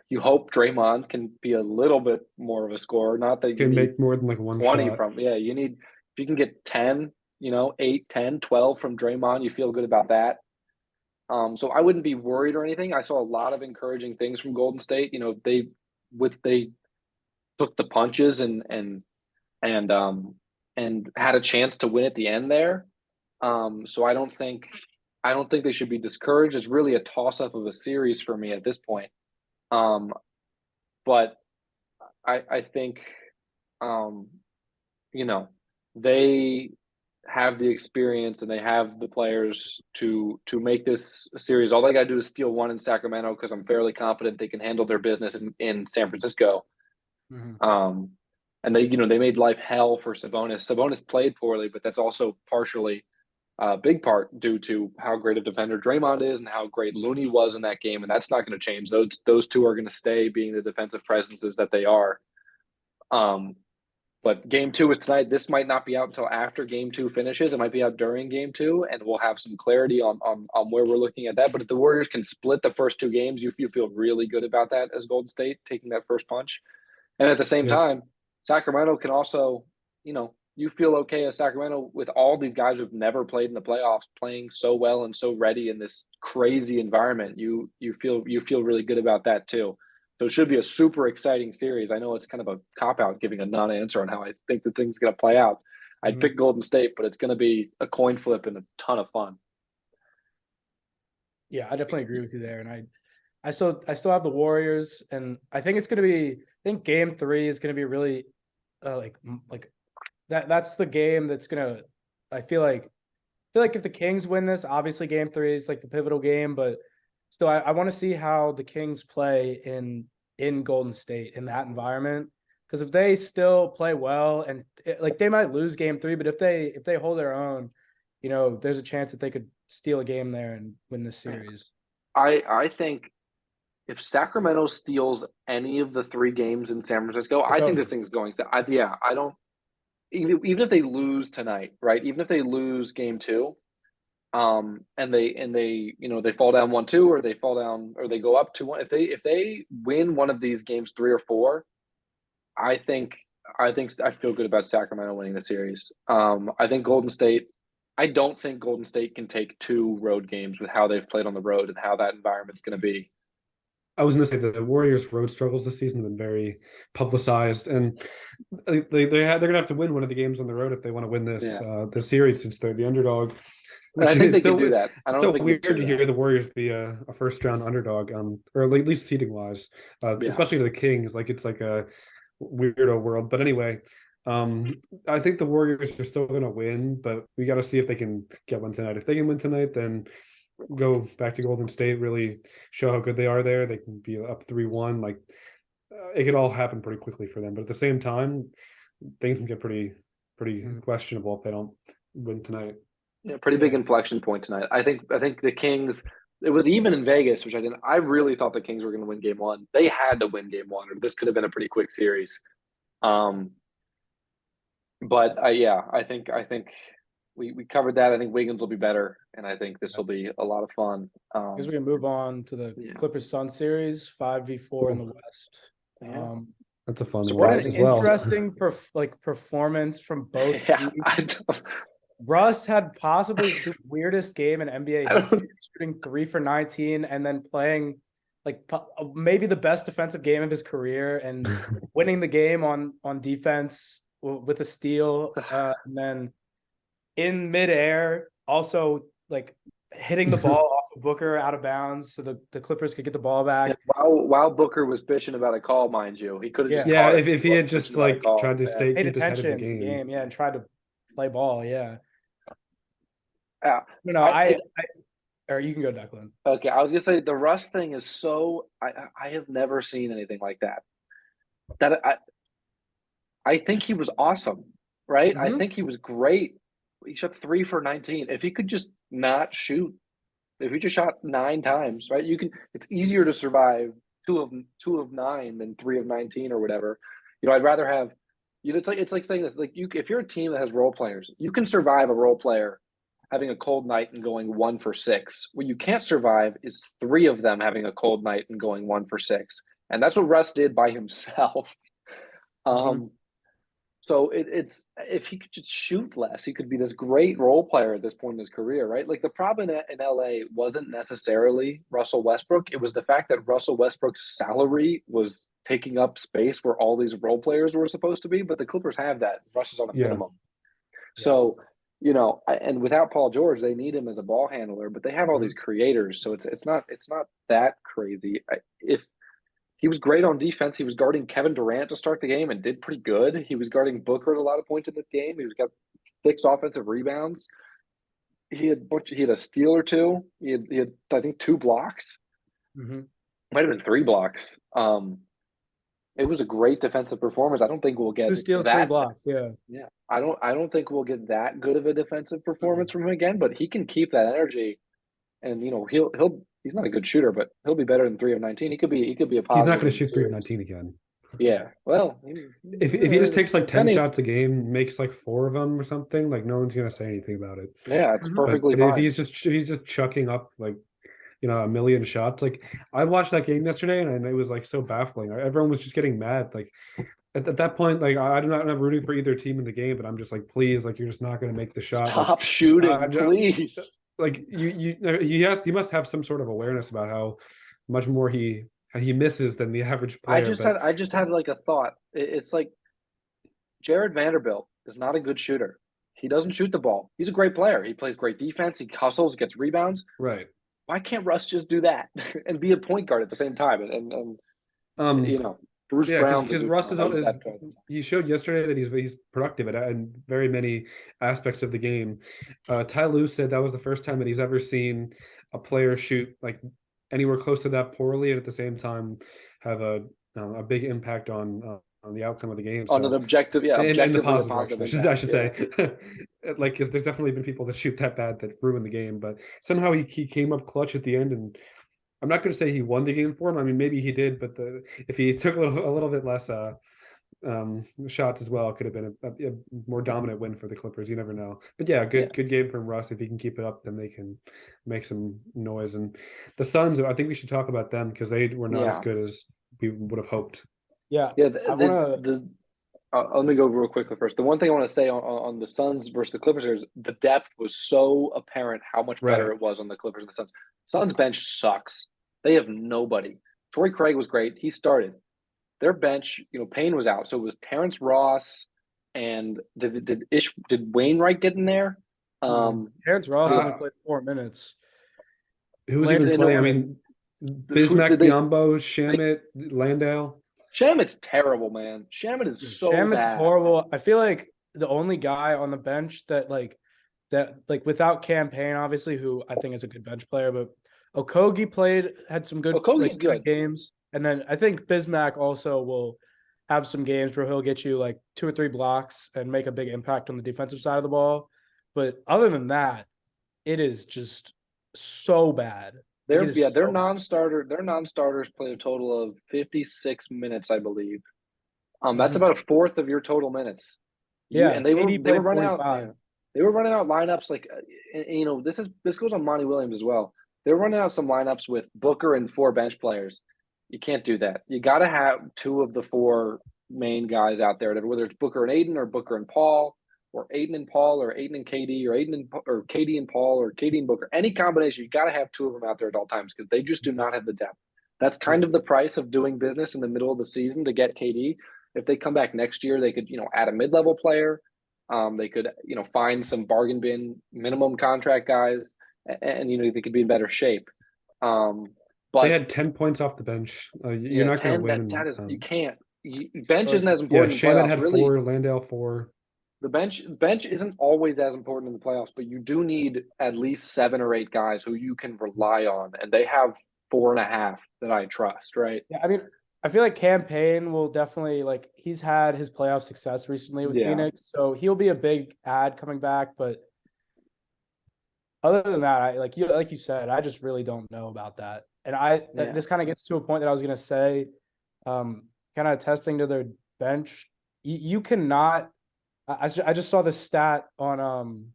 you hope Draymond can be a little bit more of a scorer. Not that you can need make more than like one 20 shot. from, yeah, you need, if you can get 10, you know, 8, 10, 12 from Draymond, you feel good about that. So I wouldn't be worried or anything. I saw a lot of encouraging things from Golden State. You know, they took the punches and had a chance to win at the end there. So I don't think they should be discouraged. It's really a toss up of a series for me at this point. Um, but I think you know, they have the experience and they have the players to make this a series. All they got to do is steal one in Sacramento because I'm fairly confident they can handle their business in San Francisco. Mhm. And they, you know, they made life hell for Sabonis. Sabonis played poorly, but that's also partially a big part due to how great a defender Draymond is and how great Looney was in that game. And that's not going to change. Those two are going to stay being the defensive presences that they are. But game two is tonight. This might not be out until after game two finishes. It might be out during game two, and we'll have some clarity on where we're looking at that. But if the Warriors can split the first two games, you feel really good about that as Golden State taking that first punch. And at the same Yeah. time, Sacramento can also, you know, you feel okay as Sacramento with all these guys who've never played in the playoffs playing so well and so ready in this crazy environment. You feel really good about that too. So it should be a super exciting series. I know it's kind of a cop out giving a non-answer on how I think the thing's going to play out. I'd Mhm. pick Golden State, but it's going to be a coin flip and a ton of fun. Yeah, I definitely agree with you there. And I still have the Warriors, and I think it's going to be. I think Game 3 is going to be really, like that. That's the game that's going to. I feel like if the Kings win this, obviously Game 3 is like the pivotal game, but still, I want to see how the Kings play in Golden State in that environment. Because if they still play well, and like they might lose Game 3, but if they hold their own, you know, there's a chance that they could steal a game there and win this series. I think if Sacramento steals any of the 3 games in San Francisco, It's I think over. this thing's going. Yeah, I don't. Even if they lose tonight, right? Even if they lose game two, and they you know they fall down 1-2 or they fall down or they go up 2-1. If they win one of these games 3 or 4, I think I feel good about Sacramento winning the series. I think Golden State. I don't think Golden State can take 2 road games with how they've played on the road and how that environment's going to be. I was going to say the Warriors' road struggles this season have been very publicized, and they're going to have to win one of the games on the road if they want to win this Yeah, this series since they're the underdog. and Which I think they is can do that. I don't know so if they can weird do 2 to that. hear the Warriors be a first round underdog, or at least seeding wise, Yeah. especially to the Kings. Like it's like a weirdo world. But anyway, I think the Warriors are still going to win, but we got to see if they can get one tonight. If they can win tonight, then go back to Golden State, really show how good they are there. They can be up 3-1. Like it could all happen pretty quickly for them. But at the same time, things can get pretty Mhm. questionable if they don't win tonight. Yeah, pretty big Yeah. inflection point tonight. I think the Kings It was even in Vegas, which I didn't. I really thought the Kings were going to win Game 1. They had to win Game 1, or this could have been a pretty quick series. Um, but yeah, I think we covered that. I think Wiggins will be better, and I think this will be a lot of fun. Because we can move on to the Yeah. Clippers Sun series, 5v4 in the West. Yeah. That's a fun So one What an as well. interesting performance from both Yeah, teams. I don't- Russ had possibly the weirdest game in NBA I don't- history, shooting 3 for 19 and then playing like maybe the best defensive game of his career and winning the game on defense with a steal, and then in midair also like hitting the ball off of Booker out of bounds so the Clippers could get the ball back. while Booker was bitching about a call, mind you, he could have just Yeah, caught it. if he had just Bitching about a like call. tried to Yeah. stay Paid keep his head attention in the in the game. game, yeah, and tried to play ball, yeah. Yeah. No, I- or you can go, Declan. Okay, I was gonna say the Russ thing is so I have never seen anything like that. That I think he was awesome, right? I Mhm. think he was great. He shot 3 for 19. If he could just not shoot, if he just shot 9 times, right? It's easier to survive two of 9 than 3 of 19 or whatever. I'd rather have it's like saying this, like if you're a team that has role players, you can survive a role player having a cold night and going 1 for 6. What you can't survive is 3 of them having a cold night and going 1 for 6. And that's what Russ did by himself. So it's if he could just shoot less, he could be this great role player at this point in his career, right? Like the problem in LA wasn't necessarily Russell Westbrook. It was the fact that Russell Westbrook's salary was taking up space where all these role players were supposed to be, but the Clippers have that. Russ is on a Yeah. minimum. So, and without Paul George, they need him as a ball handler, but they have all these creators, so it's not that crazy. If he was great on defense. He was guarding Kevin Durant to start the game and did pretty good. He was guarding Booker at a lot of points in this game. He got 6 offensive rebounds. He had a steal or 2. He had I think 2 blocks. Mm-hmm. Might have been 3 blocks. It was a great defensive performance. I don't think we'll get 2 steals, that, 3 blocks, yeah. Yeah, I don't think we'll get that good of a defensive performance from him again. But he can keep that energy, and he's not a good shooter, but he'll be better than 3 of 19. He could be a positive. He's not going in to the shoot 3 of series. 19 again. Yeah, well, If he just takes like 10 depending- shots a game, makes like 4 of them or something, like no one's going to say anything about it. Yeah, it's Mhm. perfectly But if fine. he's just chucking up like a million shots, like I watched that game yesterday and it was like so baffling. Everyone was just getting mad. Like at that point, like I'm not rooting for either team in the game, but I'm just like, please, like you're just not going to make the shot. Stop shooting, please. Like you must have some sort of awareness about how much more he misses than the average player. I just had like a thought. It's like Jared Vanderbilt is not a good shooter. He doesn't shoot the ball. He's a great player. He plays great defense. He hustles, gets rebounds. right. Why can't Russ just do that and be a point guard at the same time? And Bruce Brown's because Russ he showed yesterday that he's productive in very many aspects of the game. Ty Lue said that was the first time that he's ever seen a player shoot like anywhere close to that poorly and at the same time have a big impact on the outcome of the game. on an objective, yeah, in the objectively a positive positive direction, impact, I should say. Like, 'cause there's definitely been people that shoot that bad that ruin the game, but somehow he came up clutch at the end, and I'm not going to say he won the game for him. I mean, maybe he did, but if he took a little bit less shots as well, it could have been a more dominant win for the Clippers. You never know. But yeah, good game from Russ. If he can keep it up, then they can make some noise. And the Suns, I think we should talk about them because they were not as good as we would have hoped. Yeah. Yeah, I let me go real quickly first. The one thing I want to say on the Suns versus the Clippers is the depth was so apparent how much better it was on the Clippers and the Suns. Suns bench sucks. They have nobody. Torrey Craig was great. He started. Their bench, Payne was out. So it was Terrence Ross and did Wainwright get in there? Terrence Ross only played 4 minutes. Who was even playing? I mean, Bismack, Biyombo, Shamet, Landale. Shamet's terrible, man. Shamet is so Shamet's bad. horrible. I feel like the only guy on the bench that without campaign, obviously, who I think is a good bench player, but Okogie had some good, Okogie's good games. And then I think Bismack also will have some games where he'll get you like 2 or 3 blocks and make a big impact on the defensive side of the ball. But other than that, it is just so bad. They could just Their smoke 'em. non-starters played a total of 56 minutes, I believe. That's Mhm. about a fourth of your total minutes. Yeah, And KD they were played running out, 45. they were running out lineups like, this goes on Monty Williams as well. They're running out some lineups with Booker and 4 bench players. You can't do that. You got to have 2 of the 4 main guys out there, whether it's Booker and Aiden or Booker and Paul or Aiden and Paul or Aiden and KD or or KD and Paul or KD and Booker. Any combination, you got to have 2 of them out there at all times because they just do not have the depth. That's kind Yeah. of the price of doing business in the middle of the season to get KD. If they come back next year, they could, add a mid-level player. They could, find some bargain bin minimum contract guys, and they could be in better shape. They But had 10 points off the bench. You're yeah, not going to 10. win. That is, you can't. Bench So isn't true. as Yeah, important in Shannon playoffs. had Really, 4, Landale 4. the bench isn't always as important in the playoffs, but you do need at least 7 or 8 guys who you can rely on, and they have 4.5 that I trust. Right? Yeah, I mean, I feel like Campaign will definitely like he's had his playoff success recently with Yeah. Phoenix, so he'll be a big ad coming back. But other than that, like you said, I just really don't know about that. And Yeah. this kind of gets to a point that I was gonna say, kind of testing to their bench. You cannot. I just saw this stat on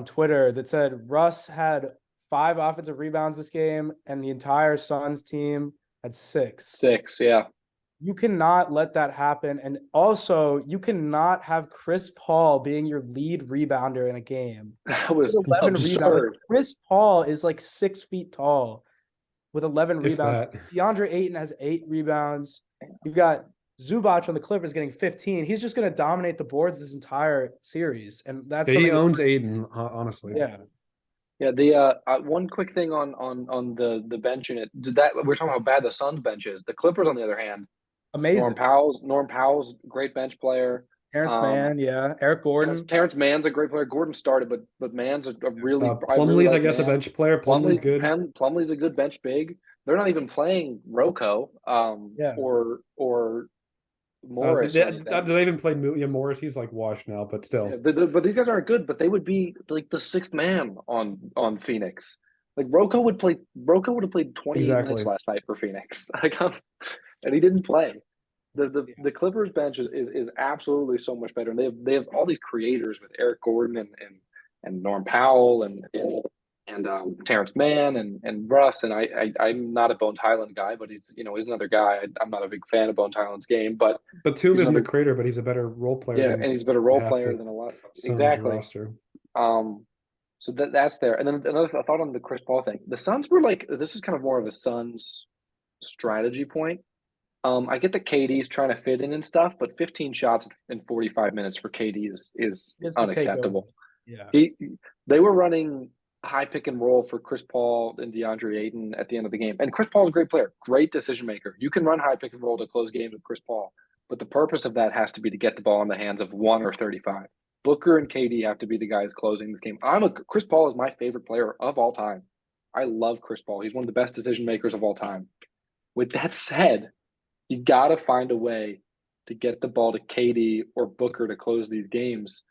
Twitter that said Russ had 5 offensive rebounds this game, and the entire Suns team had 6. 6. Yeah. You cannot let that happen. And also, you cannot have Chris Paul being your lead rebounder in a game. That was 11 rebounds. Like, absurd. Chris Paul is like 6 feet tall with 11 If rebounds. that. DeAndre Ayton has 8 rebounds. You've got Zubac on the Clippers getting 15. He's just going to dominate the boards this entire series. And that's He something owns Aiden, honestly. yeah. Yeah, the one quick thing on the bench unit. We're talking about how bad the Suns bench is. The Clippers, on the other hand, Amazing. Norm Powell's a great bench player. Terrence Mann, yeah. Eric Gordon. Terrence Mann's a great player. Gordon started, but Mann's a really Plumlee's, like I guess, Mann. a bench player. Plumlee's good. Plumlee's a good bench big. They're not even playing Rocco, Yeah. or Morris. or anything. Do they even play Morris? He's like washed now, but still. Yeah, but these guys aren't good. But they would be like the 6th man on Phoenix. Like Rocco would have played 28 minutes Exactly. last night for Phoenix, and he didn't play. The Clippers bench is absolutely so much better, and they have all these creators with Eric Gordon and Norm Powell and Terrence Mann and Russ. And I'm not a Bones Highland guy, but he's another guy. I'm not a big fan of Bones Highland's game, but Batum he's isn't a another- creator, but he's a better role player. yeah, than and he's a better role half player the than a lot. Suns Exactly. roster. So that's there. And then another thought on the Chris Paul thing. The Suns were like, this is kind of more of a Suns strategy point. I get that KD's trying to fit in and stuff, but 15 shots in 45 minutes for KD is It's the unacceptable. takeover. Yeah. They were running high pick and roll for Chris Paul and DeAndre Ayton at the end of the game. And Chris Paul's a great player, great decision maker. You can run high pick and roll to close games with Chris Paul, but the purpose of that has to be to get the ball in the hands of 1 or 35. Booker and KD have to be the guys closing this game. Chris Paul is my favorite player of all time. I love Chris Paul. He's one of the best decision makers of all time. With that said, you got to find a way to get the ball to KD or Booker to close these games,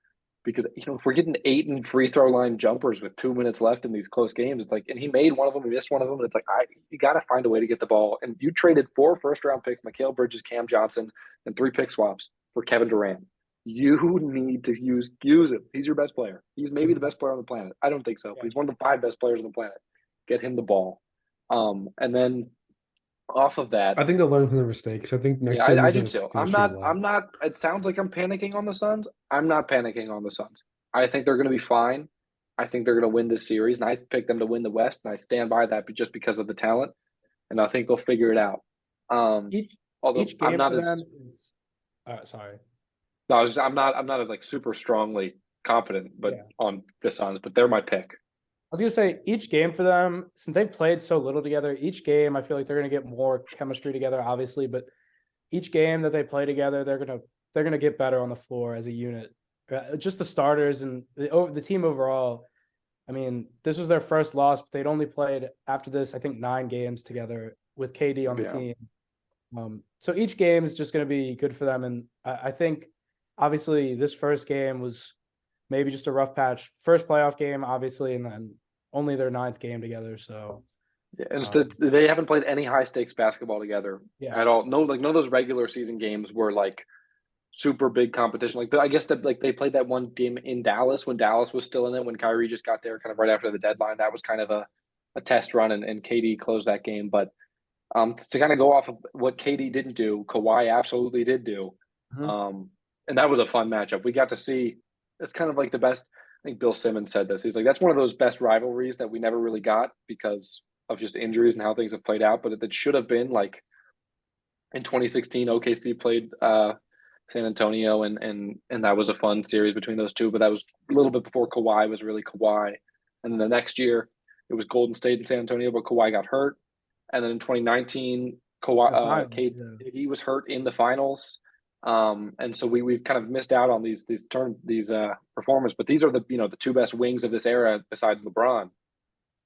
because if we're getting 8 and free throw line jumpers with 2 minutes left in these close games, it's like, and he made one of them, he missed one of them, and it's like you got to find a way to get the ball. And you traded 4 first-round picks, Mikal Bridges, Cam Johnson, and 3 pick swaps for Kevin Durant. You need to use him. He's your best player. He's maybe the best player on the planet. I don't think so, but he's one of the 5 best players on the planet. Get him the ball, and then off of that, I think they'll learn from their mistakes. I think next yeah, time I do too. I'm not. It sounds like I'm panicking on the Suns. I'm not panicking on the Suns. I think they're going to be fine. I think they're going to win this series, and I picked them to win the West, and I stand by that, but just because of the talent, and I think they'll figure it out. Each game not for them is. Sorry. No, I'm not like super strongly confident, but on the Suns, but they're my pick. I was gonna say each game for them, since they've played so little together, each game I feel like they're gonna get more chemistry together, obviously, but each game that they play together, they're gonna get better on the floor as a unit. Just the starters and the team overall. I mean, this was their first loss, but they'd only played after this, I think, 9 games together with KD on the team. So each game is just gonna be good for them, and I think obviously this first game was maybe just a rough patch. First playoff game, obviously, and then only their 9th game together. So Yeah, and they haven't played any high stakes basketball together Yeah. at all. No, like none of those regular season games were like super big competition. Like I guess that like they played that one game in Dallas when Dallas was still in it when Kyrie just got there kind of right after the deadline. That was kind of a test run and KD closed that game. But to kind of go off of what KD didn't do, Kawhi absolutely did do. Mhm. And that was a fun matchup. We got to see it's kind of like the best. I think Bill Simmons said this. He's like, that's one of those best rivalries that we never really got because of just injuries and how things have played out. But it should have been like in 2016, OKC played San Antonio, and that was a fun series between those two. But that was a little bit before Kawhi was really Kawhi. And then the next year, it was Golden State and San Antonio, but Kawhi got hurt. And then in 2019, The finals, yeah. KD was hurt in the finals. And so we've kind of missed out on these performers. But these are the two best wings of this era besides LeBron.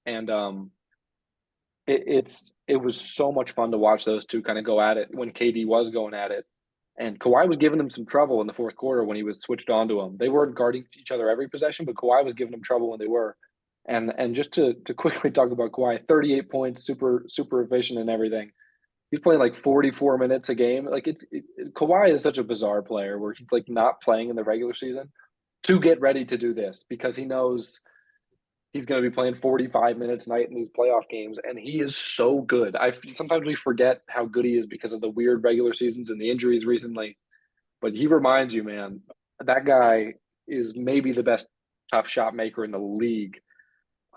And it was so much fun to watch those two kind of go at it when KD was going at it. And Kawhi was giving them some trouble in the fourth quarter when he was switched on to him. They weren't guarding each other every possession, but Kawhi was giving them trouble when they were. And just to quickly talk about Kawhi, 38 points, super efficient and everything. He's playing like 44 minutes a game. Like Kawhi is such a bizarre player where he's like not playing in the regular season to get ready to do this because he knows he's going to be playing 45 minutes a night in these playoff games, and he is so good. Sometimes we forget how good he is because of the weird regular seasons and the injuries recently. But he reminds you, man, that guy is maybe the best tough shot maker in the league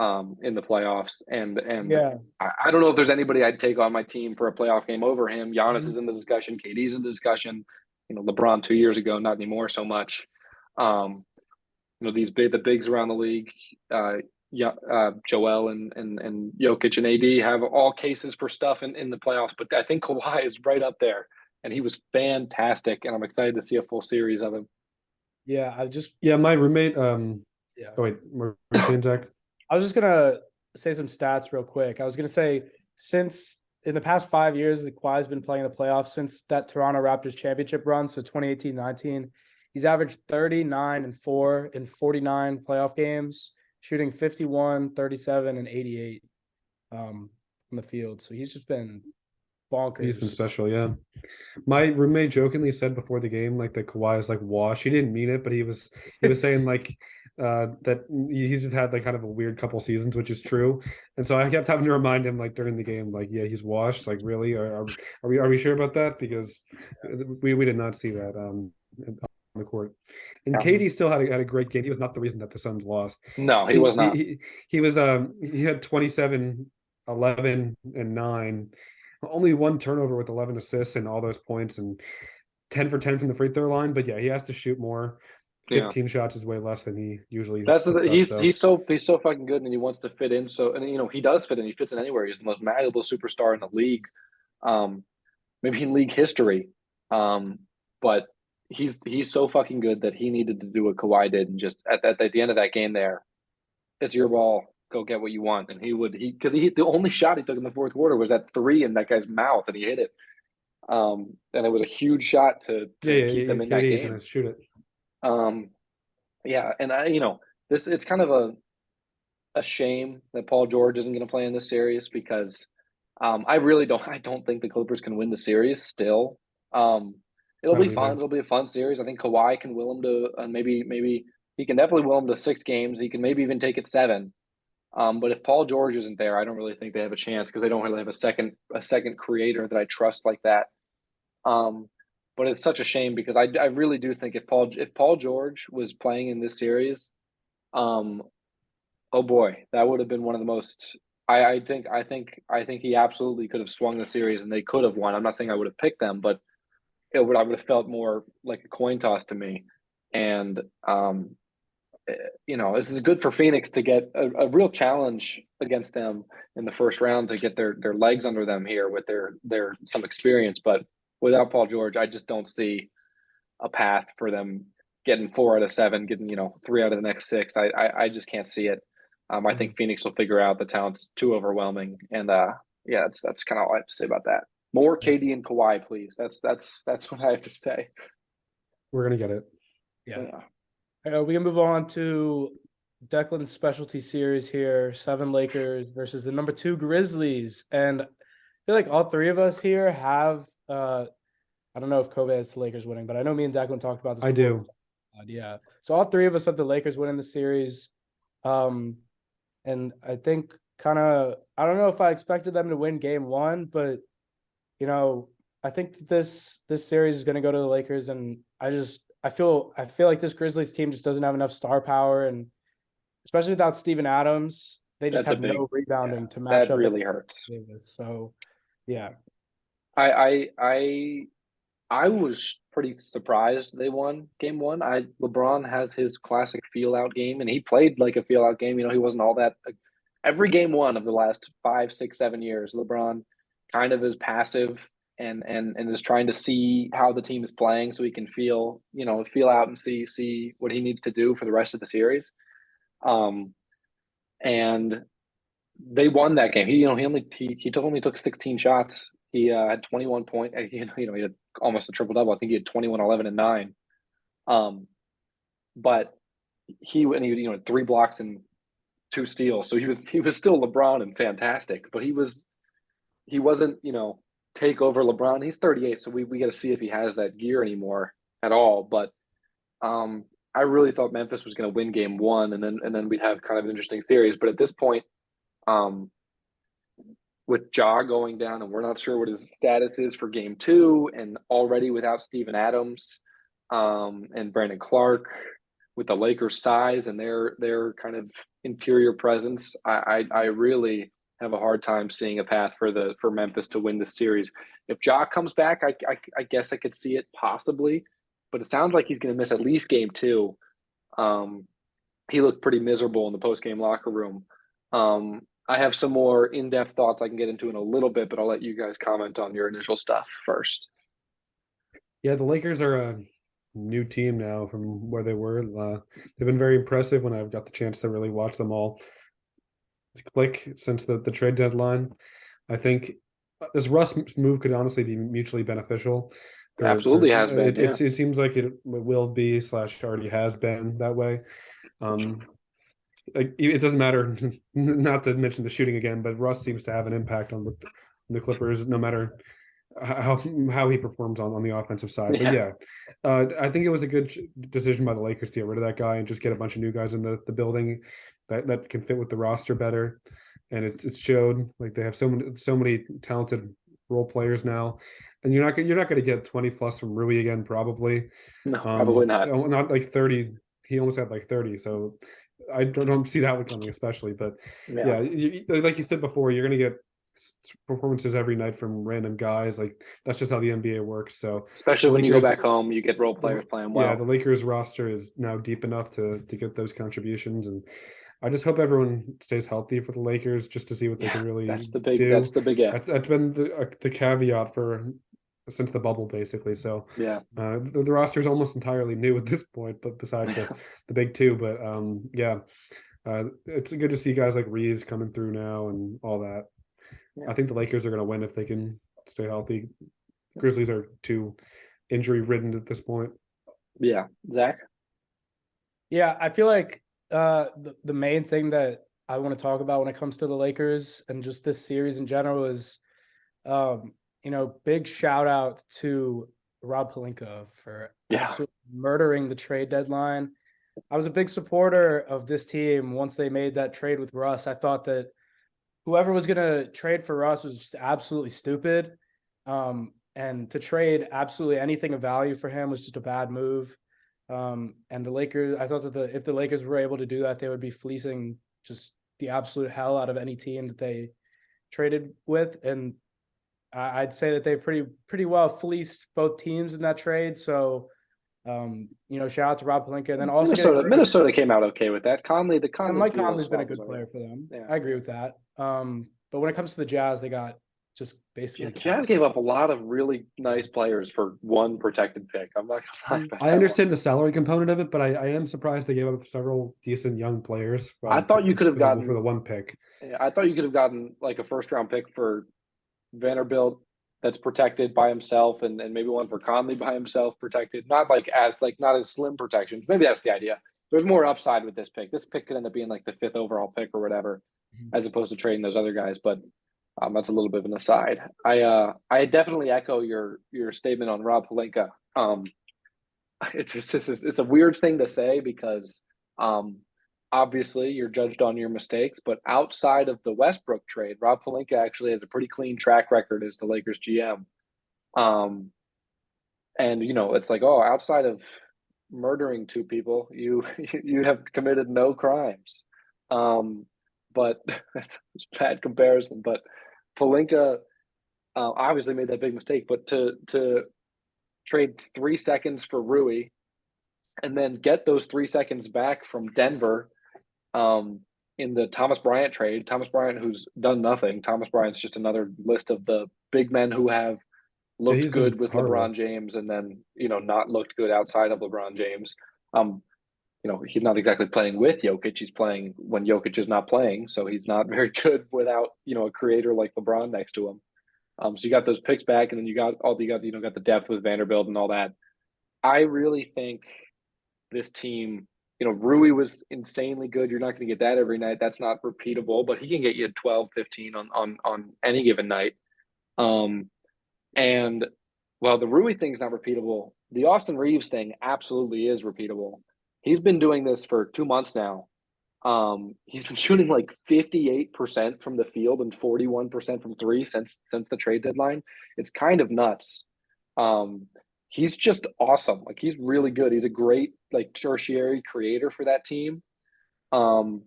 in the playoffs. And Yeah. I don't know if there's anybody I'd take on my team for a playoff game over him. Giannis Mhm. is in the discussion. KD's in the discussion. LeBron 2 years ago, not anymore so much. The bigs around the league. Joel and Jokic and AD have all cases for stuff in the playoffs, but I think Kawhi is right up there, and he was fantastic, and I'm excited to see a full series of him. Yeah. Yeah, my roommate. Yeah. Oh wait, what were you saying, Zach? I was just gonna say some stats real quick. I was gonna say since in the past 5 years, the Kawhi's been playing the playoffs since that Toronto Raptors championship run, so 2018-19. He's averaged 39 and 4 in 49 playoff games, shooting 51, 37, and 88 from the field. So he's just been bonkers. He's been special, yeah. My roommate jokingly said before the game like that Kawhi is like washed. He didn't mean it, but he was saying like that he's had like kind of a weird couple seasons, which is true. And so I kept having to remind him like during the game, like, yeah, he's washed. Like, really? Are we sure about that? Because we did not see that on the court. And KD still had a great game. He was not the reason that the Suns lost. No, he was not. He had 27, 11, and 9. Only one turnover with 11 assists and all those points and 10 for 10 from the free throw line. But yeah, he has to shoot more. 15 shots is way less than he usually he's so fucking good and he wants to fit in. So and he does fit in. He fits in anywhere. He's the most malleable superstar in the league. Maybe in league history. But he's so fucking good that he needed to do what Kawhi did and just at the end of that game there, it's your ball. Go get what you want. And because the only shot he took in the fourth quarter was that three in that guy's mouth and he hit it. And it was a huge shot to keep them in that game. Gonna shoot it. Yeah, and it's kind of a shame that Paul George isn't going to play in this series because I don't think the Clippers can win the series still. It'll be fun. It'll be a fun series. I think Kawhi can will him to maybe he can definitely will him to 6 games. He can maybe even take it 7. But if Paul George isn't there, I don't really think they have a chance because they don't really have a second creator that I trust like that. But it's such a shame because I really do think if Paul George was playing in this series, oh boy, that would have been one of the most. I think he absolutely could have swung the series and they could have won. I'm not saying I would have picked them, but I would have felt more like a coin toss to me. And this is good for Phoenix to get a real challenge against them in the first round to get their legs under them here with their some experience. But without Paul George, I just don't see a path for them getting 4 out of 7, getting 3 out of the next 6. I just can't see it. I think Phoenix will figure out the talent's too overwhelming, and that's kind of all I have to say about that. More KD and Kawhi, please. That's what I have to say. We're gonna get it. Yeah. We can move on to Declan's specialty series here, 7 Lakers versus the number 2 Grizzlies. And I feel like all three of us here have I don't know if Kobe has the Lakers winning, but I know me and Declan talked about this I before. do. Yeah. So all three of us have the Lakers winning the series. And I think I don't know if I expected them to win game 1, but I think that this series is going to go to the Lakers, and I feel like this Grizzlies team just doesn't have enough star power, and especially without Steven Adams, they just That's a have big, no rebounding to match that up really against hurts. Davis. So yeah. I was pretty surprised they won game 1. LeBron has his classic feel out game, and he played like a feel out game. He wasn't all that. Every game 1 of the last 5, 6, 7 years, LeBron kind of is passive and is trying to see how the team is playing so he can feel out and see what he needs to do for the rest of the series. And they won that game. He only took 16 shots. He had 21 point. He had almost a triple double. I think he had 21, 11, and 9. But he had 3 blocks and 2 steals. So he was still LeBron and fantastic. But he wasn't take over LeBron. He's 38, so we got to see if he has that gear anymore at all. But I really thought Memphis was going to win game 1, and then we'd have kind of an interesting series. But at this point, with Ja going down, and we're not sure what his status is for game 2, and already without Steven Adams, and Brandon Clark, with the Lakers' size and their kind of interior presence, I really have a hard time seeing a path for Memphis to win this series. If Ja comes back, I guess I could see it possibly, but it sounds like he's going to miss at least game 2. He looked pretty miserable in the post-game locker room. I have some more in-depth thoughts I can get into in a little bit, but I'll let you guys comment on your initial stuff first. Yeah, the Lakers are a new team now from where they were. They've been very impressive when I've got the chance to really watch them all click since the trade deadline. I think this Russ move could honestly be mutually beneficial. Absolutely has been. It seems like it will be / already has been that way. It doesn't matter, not to mention the shooting again, but Russ seems to have an impact on the Clippers, no matter how he performs on the offensive side. Yeah. But I think it was a good decision by the Lakers to get rid of that guy and just get a bunch of new guys in the building that can fit with the roster better. And it's showed, like, they have so many talented role players now, and you're not going to get 20 plus from Rui again, probably. No, probably not. Not like 30. He almost had like 30, so I don't see that one coming, especially. But yeah, like you said before, you're going to get performances every night from random guys. Like, that's just how the NBA works. So especially when you go back home, you get role players playing well. Yeah, the Lakers roster is now deep enough to get those contributions, and I just hope everyone stays healthy for the Lakers, just to see what they can really do. That's the big if. That's been the caveat since the bubble, basically. So yeah, the roster is almost entirely new at this point, but besides the big 2. But it's good to see guys like Reeves coming through now and all that. I think the Lakers are going to win if they can stay healthy. Grizzlies are too injury ridden at this point. Yeah, Zach. Yeah, I feel like the main thing that I want to talk about when it comes to the Lakers and just this series in general is, big shout out to Rob Pelinka for absolutely murdering the trade deadline. I was a big supporter of this team once they made that trade with Russ. I thought that whoever was going to trade for Russ was just absolutely stupid. And to trade absolutely anything of value for him was just a bad move. And the Lakers, I thought that if the Lakers were able to do that, they would be fleecing just the absolute hell out of any team that they traded with. And I'd say that they pretty well fleeced both teams in that trade. So, shout out to Rob Pelinka. And then also Minnesota came out okay with that. Mike Conley's been a good player for them. Yeah. I agree with that. But when it comes to the Jazz, they got just basically. The Jazz gave up a lot of really nice players for one protected pick. I'm not gonna lie about I understand the salary component of it, but I am surprised they gave up several decent young players. I thought you could have gotten for the one pick. I thought you could have gotten like a first round pick for Vanderbilt that's protected by himself, and maybe one for Conley by himself protected. Not as slim protections. Maybe that's the idea. there's more upside with this pick. This pick could end up being like the 5th overall pick or whatever, Mhm. as opposed to trading those other guys. But that's a little bit of an aside. I definitely echo your statement on Rob Pelinka. It's a weird thing to say because um, obviously you're judged on your mistakes, but outside of the Westbrook trade, Rob Pelinka actually has a pretty clean track record as the Lakers GM. Um, and it's like, oh, outside of murdering 2 people, you you have committed no crimes. But that's a bad comparison. But Pelinka obviously made that big mistake. But to trade 3 seconds for Rui and then get those 3 seconds back from Denver um, in the Thomas Bryant trade. Thomas Bryant, who's done nothing. Thomas Bryant's just another list of the big men who have Yeah, looked he's been good with horrible. LeBron James and then not looked good outside of LeBron James. Um, he's not exactly playing with Jokic. He's playing when Jokic is not playing, so he's not very good without a creator like LeBron next to him. So you got those picks back, and then you got the depth with Vanderbilt and all that. I really think this team, Rui was insanely good. You're not going to get that every night. That's not repeatable, but he can get you 12, 15 on any given night. Um, and while the Rui thing's not repeatable, the Austin Reeves thing absolutely is repeatable. He's been doing this for 2 months now. He's been shooting like 58% from the field and 41% from three since the trade deadline. It's kind of nuts. Um, he's just awesome. Like he's really good. He's a great like tertiary creator for that team. Um,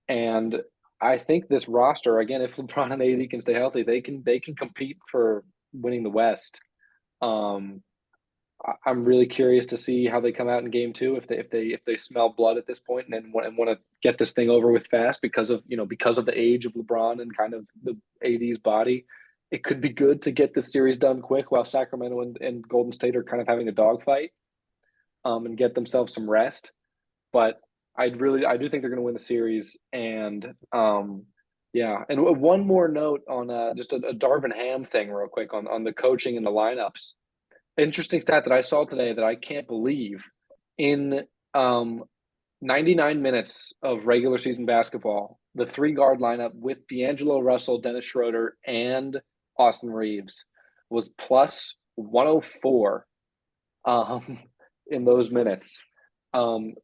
and I think this roster again, if LeBron and AD can stay healthy, they can compete for winning the West. Um, I'm really curious to see how they come out in game two if they smell blood at this point and want to get this thing over with fast because of the age of LeBron and kind of the AD's body. It could be good to get this series done quick while Sacramento and Golden State are kind of having a dogfight and get themselves some rest. But I do think they're going to win the series. And yeah, and one more note on just a Darvin Ham thing real quick on the coaching and the lineups. Interesting stat that I saw today that I can't believe in 99 minutes of regular season basketball, the 3 guard lineup with D'Angelo Russell, Dennis Schroeder, and Austin Reeves was plus 104 um, in those minutes. Um,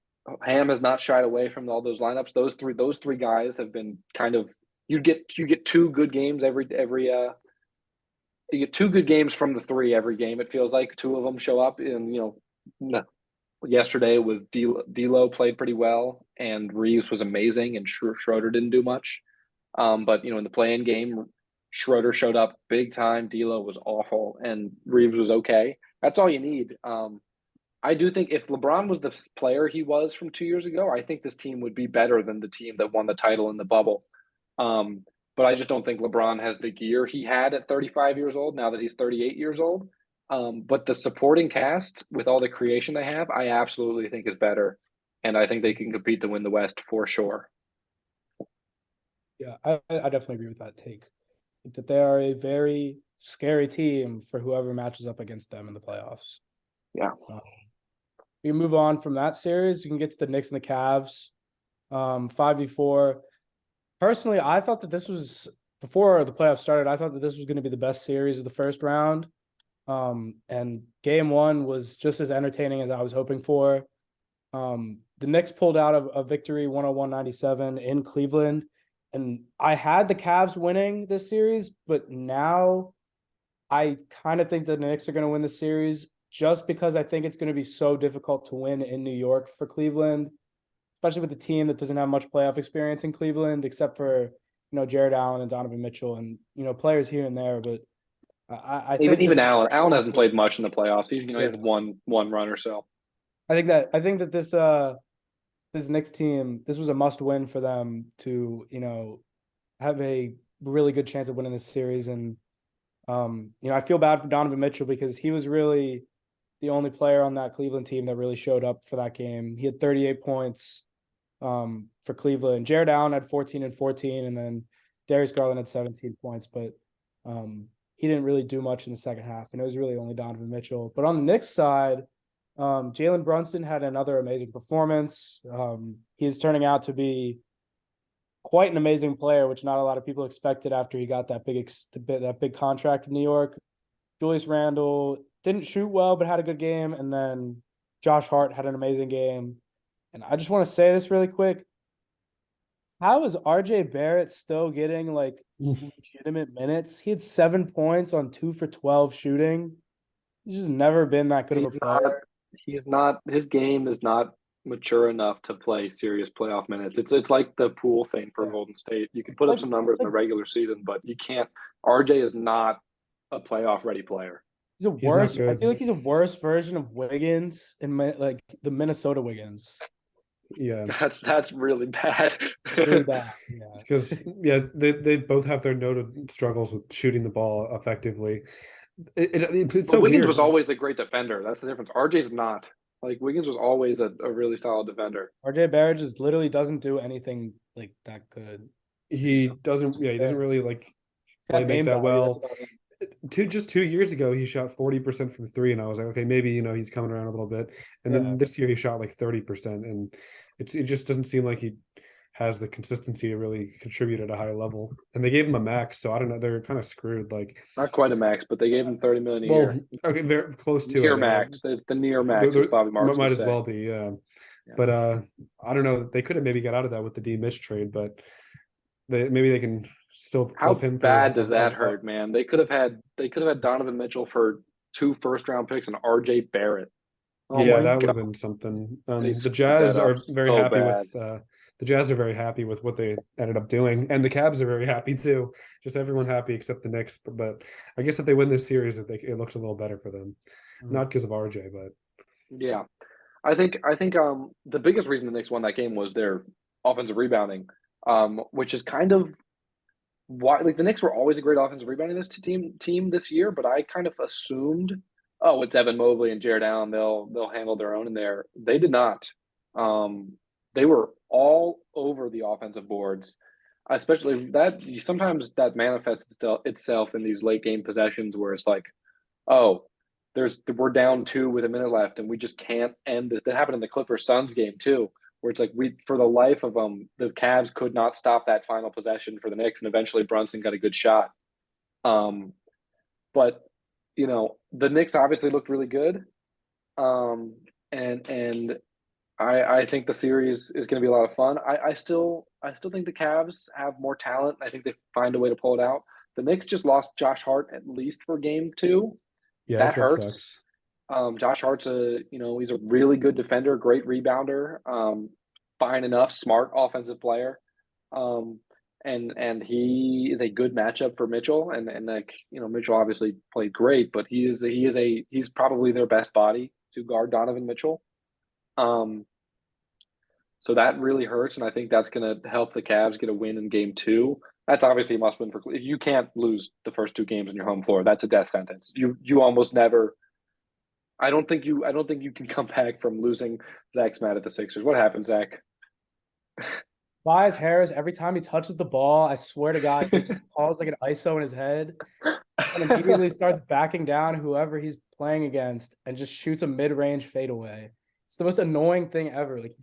Ham has not shied away from all those lineups. Those three guys have been kind of you get 2 good games every you get 2 good games from the 3 every game. It feels like 2 of them show up, and yesterday was D'Lo played pretty well, and Reeves was amazing, and Schroeder didn't do much. But in the play-in game, Schroeder showed up big time. D'Lo was awful, and Reeves was okay. That's all you need. I do think if LeBron was the player he was from 2 years ago, I think this team would be better than the team that won the title in the bubble. Um, but I just don't think LeBron has the gear he had at 35 years old now that he's 38 years old. But the supporting cast with all the creation they have, I absolutely think is better. And I think they can compete to win the West for sure. Yeah, I definitely agree with that take. That they are a very scary team for whoever matches up against them in the playoffs. Yeah. We can move on from that series. You can get to the Knicks and the Cavs. 5v4. Personally, I thought that this was before the playoffs started. I thought that this was going to be the best series of the first round. And game one was just as entertaining as I was hoping for. The Knicks pulled out of a victory 101-97 in Cleveland. And I had the Cavs winning this series, but now I kind of think the Knicks are going to win the series just because I think it's going to be so difficult to win in New York for Cleveland, especially with the team that doesn't have much playoff experience in Cleveland, except for, Jared Allen and Donovan Mitchell and, players here and there. But I think Even that Allen. Allen hasn't played much in the playoffs. He has yeah. one run or so. I think that this Knicks team, this was a must win for them to, have a really good chance of winning this series. And I feel bad for Donovan Mitchell because he was really the only player on that Cleveland team that really showed up for that game. He had 38 points for Cleveland. Jared Allen had 14 and 14, and then Darius Garland had 17 points, but he didn't really do much in the second half, and it was really only Donovan Mitchell. But on the Knicks side, Jalen Brunson had another amazing performance. He's turning out to be quite an amazing player, which not a lot of people expected after he got that big contract in New York. Julius Randle didn't shoot well, but had a good game. And then Josh Hart had an amazing game. And I just want to say this really quick. How is RJ Barrett still getting like legitimate minutes? He had 7 points on 2 for 12 shooting. He's just never been that good of a player. He's not. His game is not mature enough to play serious playoff minutes. It's like the pool thing for Yeah. Golden State. You can put up like- some numbers it's in the regular season, but you can't. RJ is not a playoff ready player. He's a He's not worse. I good. feel like he's a worse version of Wiggins in like the Minnesota Wiggins. Yeah, That's really bad. Really bad. Yeah. because they both have their noted struggles with shooting the ball effectively. It's But so Wiggins weird. was always a great defender. That's the difference. RJ's not. Like Wiggins was always a really solid defender. RJ Barrett just literally doesn't do anything like that good. He doesn't. Yeah, he doesn't there. really like Got play make game that value, that's well. about it. Just 2 years ago, he shot 40% from three, and I was like, okay, maybe he's coming around a little bit. And Yeah. then this year he shot like 30%, and it just doesn't seem like he has the consistency to really contribute at a high level. And they gave him a max, so I don't know. They're kind of screwed. Like, Not quite a max, but they gave him 30 million a well, year. okay, very close to Near it. max. It's the near max, as Bobby Marks might would as say. well be, yeah. Yeah. But I don't know. They could have maybe got out of that with the D Mitch trade, but maybe they can still How flip him. bad does that hurt, man? They could have had Donovan Mitchell for 2 first-round picks and RJ Barrett. Oh Yeah, my that would have God. been something. They The screwed Jazz that are up very so happy bad. with the Jazz are very happy with what they ended up doing, and the Cavs are very happy too. Just everyone happy except the Knicks. But I guess if they win this series, it looks a little better for them. Not because of RJ, but Yeah. I think the biggest reason the Knicks won that game was their offensive rebounding, which is kind of why, like, the Knicks were always a great offensive rebounding this team this year, but I kind of assumed, oh, it's Evan Mobley and Jared Allen, they'll handle their own in there. They did not. They were all over the offensive boards, especially that sometimes that manifests itself in these late game possessions where it's like, oh, we're down 2 with a minute left and we just can't end this. That happened in the Clippers Suns game too, where it's like for the life of them, the Cavs could not stop that final possession for the Knicks, and eventually Brunson got a good shot. But the Knicks obviously looked really good, and I think the series is going to be a lot of fun. I still think the Cavs have more talent. I think they find a way to pull it out. The Knicks just lost Josh Hart at least for game 2. yeah, That that's what hurts. sucks. Josh Hart's he's a really good defender, great rebounder, fine enough, smart offensive player, and he is a good matchup for Mitchell. And like Mitchell obviously played great, but he's probably their best body to guard Donovan Mitchell. So that really hurts, and I think that's going to help the Cavs get a win in game 2. That's obviously a must win for. You can't lose the first 2 games on your home floor. That's a death sentence. You almost never. I don't think you can come back from losing. Zach's mad at the Sixers. What happened, Zach? Tobias Harris, every time he touches the ball, I swear to God, he just calls like an ISO in his head and immediately starts backing down whoever he's playing against and just shoots a mid-range fadeaway. It's the most annoying thing ever. Like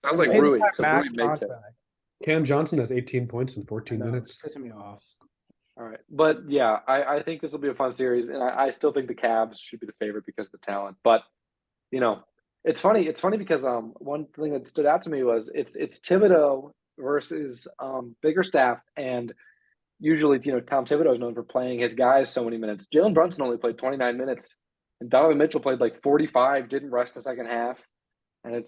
Sounds like It's Rui. that So max Rui makes it. contract. Cam Johnson has 18 points in I 14 know, minutes. it's pissing me off. All right, but yeah, I think this will be a fun series, and I still think the Cavs should be the favorite because of the talent. But it's funny. It's funny because one thing that stood out to me was it's Thibodeau versus Biggerstaff, and usually Tom Thibodeau is known for playing his guys so many minutes. Jalen Brunson only played 29 minutes, and Donovan Mitchell played like 45. Didn't rest the second half, and it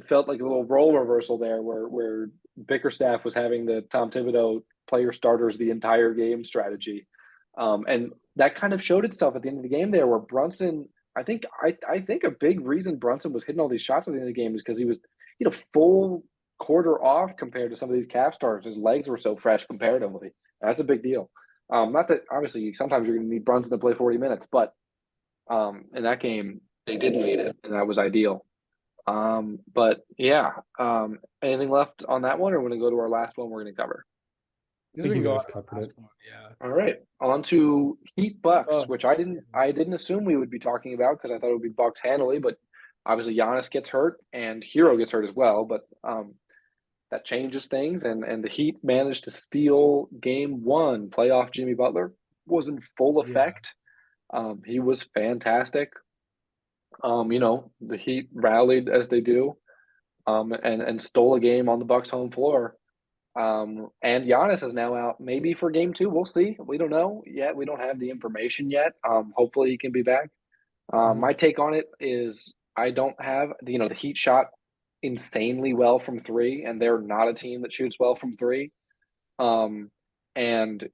felt like a little role reversal there, where Bickerstaff was having the Tom Thibodeau player starters the entire game strategy, and that kind of showed itself at the end of the game there, where Brunson. I think a big reason Brunson was hitting all these shots at the end of the game is because he was full quarter off compared to some of these Cavs stars. His legs were so fresh comparatively. And that's a big deal. Not that obviously sometimes you're going to need Brunson to play 40 minutes, but in that game they did need it, and that was ideal. But yeah, anything left on that one, or we're going to go to our last one we're going to cover? Because think we you can go guys on to the covered last it. one. Yeah. All right, on to Heat Bucks, which Bucks. I didn't assume we would be talking about because I thought it would be Bucks handily, but obviously Giannis gets hurt and Hero gets hurt as well, but that changes things, and the Heat managed to steal Game 1. Playoff Jimmy Butler was in full Yeah. effect. He was fantastic. The Heat rallied as they do, and stole a game on the Bucks home floor. And Giannis is now out, maybe for Game 2. We'll see. We don't know yet. We don't have the information yet. Hopefully he can be back. My take on it is I don't have the Heat shot insanely well from three, and they're not a team that shoots well from three. And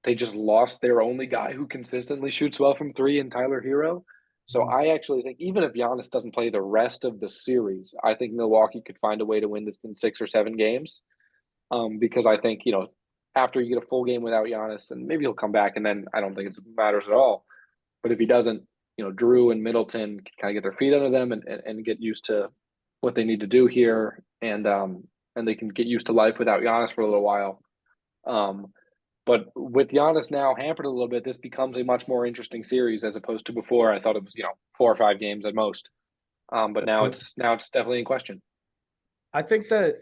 they just lost their only guy who consistently shoots well from three in Tyler Hero. So Mhm. I actually think even if Giannis doesn't play the rest of the series, I think Milwaukee could find a way to win this in 6 or 7 games. Because I think, after you get a full game without Giannis, and maybe he'll come back, and then I don't think it matters at all. But if he doesn't, Drew and Middleton can kind of get their feet under them and get used to what they need to do here, and they can get used to life without Giannis for a little while. But with Giannis now hampered a little bit, this becomes a much more interesting series as opposed to before. I thought it was 4 or 5 games at most, but now Yep. it's definitely in question. I think that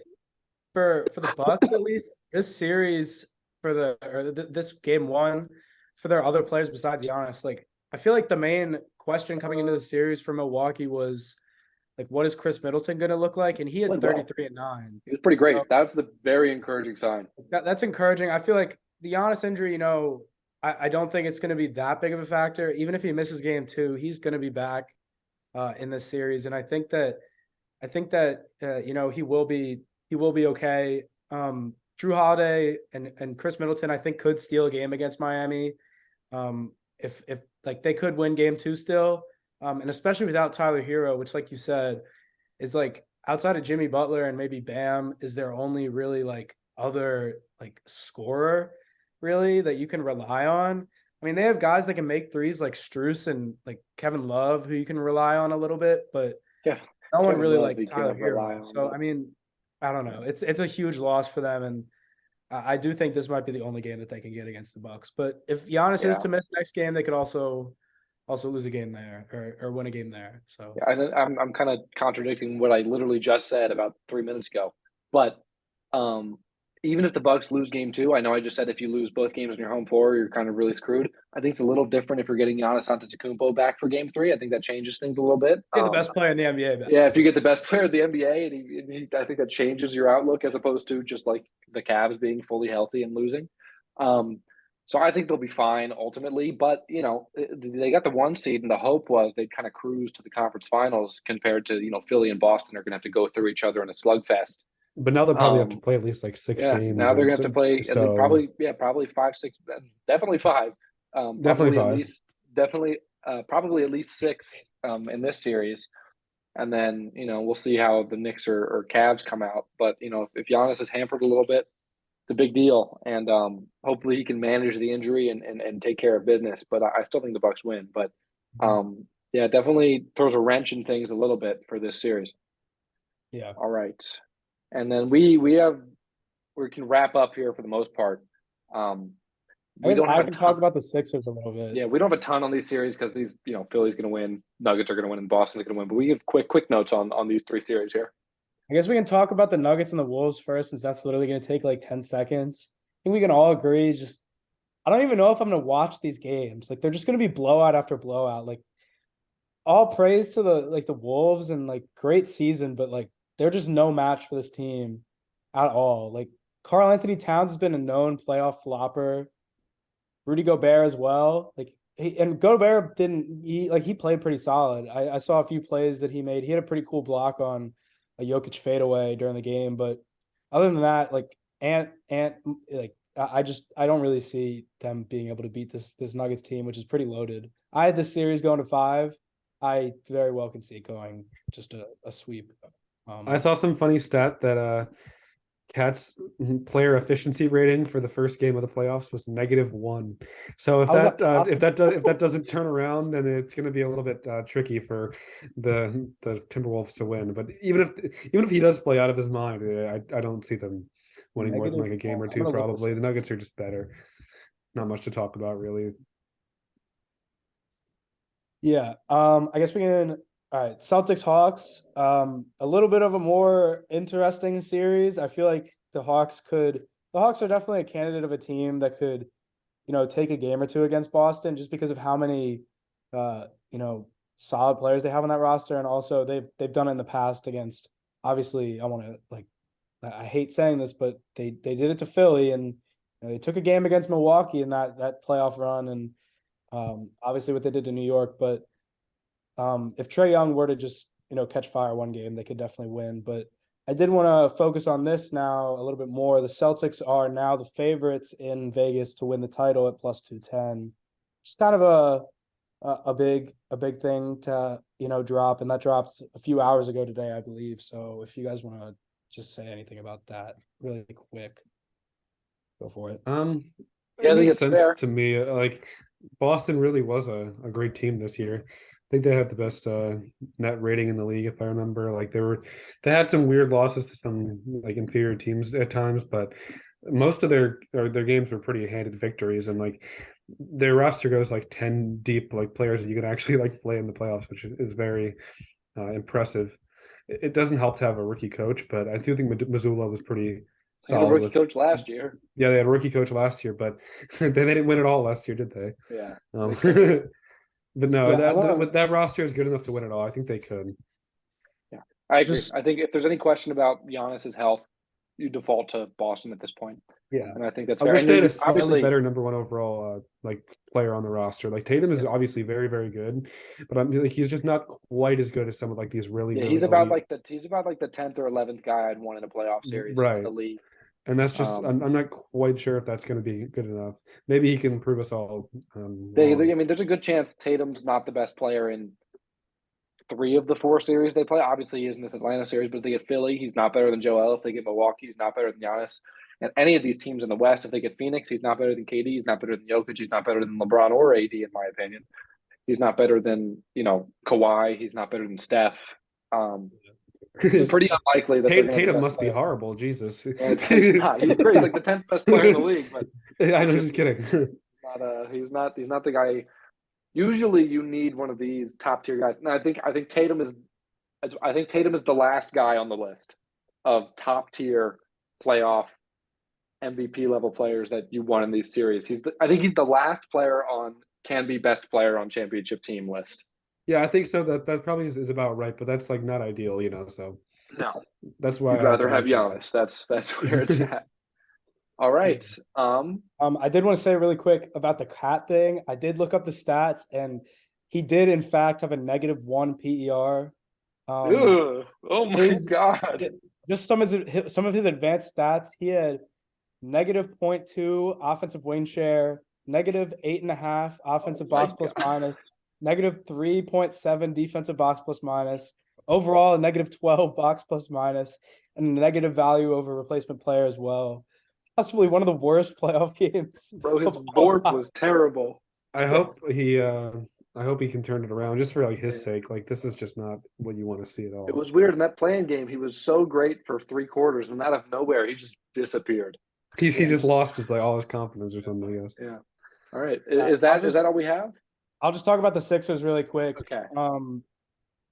for the Bucks at least, this series this Game 1 for their other players besides Giannis, like I feel like the main question coming into the series for Milwaukee was like, what is Chris Middleton going to look like? And he had Played well. 33 and 9. He was pretty great. So That's the very encouraging sign. that's encouraging. I feel like the Giannis injury, I don't think it's going to be that big of a factor. Even if he misses Game 2, he's going to be back in this series, and I think that he will be okay. Drew Holiday and Chris Middleton, I think, could steal a game against Miami. If like they could win Game 2 still, and especially without Tyler Hero, which, like you said, is like outside of Jimmy Butler and maybe Bam, is their only really like other like scorer really that you can rely on. I mean, they have guys that can make threes like Strus and like Kevin Love, who you can rely on a little bit, but Yeah, no one Kevin really Love, like you Tyler can't rely Hero. on, So but I mean, I don't know. It's a huge loss for them, and I do think this might be the only game that they can get against the Bucks. But if Giannis is yeah, to miss next game, they could also lose a game there or win a game there. So yeah. I'm kind of contradicting what I literally just said about 3 minutes ago. But even if the Bucks lose Game 2, I know I just said if you lose both games on your home floor, you're kind of really screwed. I think it's a little different if you're getting Giannis Antetokounmpo back for Game 3. I think that changes things a little bit. you're the best player in the NBA back. Yeah, if you get the best player of the NBA, I think that changes your outlook as opposed to just like the Cavs being fully healthy and losing. So I think they'll be fine ultimately, but they got the 1 seed, and the hope was they'd kind of cruise to the conference finals compared to Philly and Boston are going to have to go through each other in a slugfest. But now they'll probably have to Um, play at least like 6 yeah, games. now they're or going to have to play, and then so probably 5, 6, definitely 5, definitely probably at 5. least definitely probably at least 6 in this series. And then, we'll see how the Knicks or Cavs come out. But, if Giannis is hampered a little bit, it's a big deal. And hopefully he can manage the injury and take care of business. But I still think the Bucks win. But yeah, definitely throws a wrench in things a little bit for this series. Yeah. All right. And then we can wrap up here for the most part. I guess I have a can ton. talk about the Sixers a little bit. Yeah, we don't have a ton on these series because these, Philly's going to win, Nuggets are going to win, and Boston's going to win. But we give quick notes on these 3 series here. I guess we can talk about the Nuggets and the Wolves first, since that's literally going to take like 10 seconds. I think we can all agree. I don't even know if I'm going to watch these games. Like, they're just going to be blowout after blowout. Like, all praise to the Wolves and like great season, but like they're just no match for this team at all. Like, Karl Anthony Towns has been a known playoff flopper. Rudy Gobert as well. Like, Gobert he played pretty solid. I saw a few plays that he made. He had a pretty cool block on a Jokic fadeaway during the game, but other than that, like I don't really see them being able to beat this Nuggets team, which is pretty loaded. I had this series going to 5. I very well can see it going just a sweep. I saw some funny stat that Cat's player efficiency rating for the first game of the playoffs was -1. So if that doesn't turn around, then it's going to be a little bit tricky for the Timberwolves to win. But even if he does play out of his mind, I don't see them winning more than like a game or I'm two. gonna look this Probably up. the Nuggets are just better. Not much to talk about really. Yeah. I guess we can. All right, Celtics Hawks. A little bit of a more interesting series. I feel like the Hawks could. The Hawks are definitely a candidate of a team that could, take a game or two against Boston just because of how many, solid players they have on that roster, and also they've done it in the past against. Obviously, I want to I hate saying this, but they did it to Philly, and they took a game against Milwaukee in that playoff run, and obviously what they did to New York. But if Trae Young were to just catch fire one game, they could definitely win. But I did want to focus on this now a little bit more. The Celtics are now the favorites in Vegas to win the title at plus 210. Just kind of a big thing to drop, and that dropped a few hours ago today, I believe. So if you guys want to just say anything about that really quick, go for it. Yeah, I It think makes it's sense fair. to me. Like Boston really was a great team this year. I think they had the best net rating in the league, if I remember. Like they had some weird losses to some like inferior teams at times, but most of their games were pretty handed victories, and like their roster goes like 10 deep, like players that you can actually like play in the playoffs, which is very impressive. It doesn't help to have a rookie coach, but I do think Missoula was pretty They had a solid rookie with. coach last year. Yeah, they had a rookie coach last year, but they didn't win it all last year, did they? Yeah. Um, They couldn't. but no, Yeah, I want with that roster is good enough to win it all. I think they could. Yeah, I agree. just I think if there's any question about Giannis's health, you default to Boston at this point, yeah. and I think that's I fair. wish And they had a you slightly obviously, better number one overall like player on the roster. Like Tatum is Yeah. obviously very, very good, but I'm like he's just not quite as good as some of like these really, yeah, really elite. he's about like the 10th or 11th guy I'd want in a playoff series in Right. the league. And that's just Um, I'm not quite sure if that's going to be good enough. Maybe he can prove us all I wrong. mean, there's a good chance Tatum's not the best player in 3 of the 4 series they play. Obviously, he is in this Atlanta series, but if they get Philly, he's not better than Joel. If they get Milwaukee, he's not better than Giannis. And any of these teams in the West, if they get Phoenix, he's not better than KD. He's not better than Jokic. He's not better than LeBron or AD, in my opinion. He's not better than Kawhi. He's not better than Steph. It's pretty unlikely that they're going to be the Tatum best must be player. horrible. Jesus. He's not. He's great. He's like the 10th best player in the league, but I'm it's just kidding. he's not the guy. Usually, you need one of these top tier guys. And I think Tatum is the last guy on the list of top tier playoff MVP level players that you want in these series. I think he's the last player on can be best player on championship team list. Yeah, I think so. That probably is about right, but that's like not ideal, So No, that's why you'd I had to rather have mention Giannis. That's where it's that. at. All right. I did want to say really quick about the cat thing. I did look up the stats, and he did in fact have a -1 PER. Oh my His God. just some of his advanced stats. He had -0.2 offensive wing share, -8.5 offensive box plus minus, -3.7 defensive box plus minus, overall a -12 box plus minus, and a negative value over replacement player as well. Possibly one of the worst playoff games. Bro, his of all board time. was terrible. I hope he can turn it around just for like his sake. Like this is just not what you want to see at all. It was weird in that playing game. He was so great for 3 quarters, and out of nowhere, he just disappeared. He just lost his like all his confidence or something, I guess. Yeah. All right. Yeah, Is that all we have? I'll just talk about the Sixers really quick. Okay.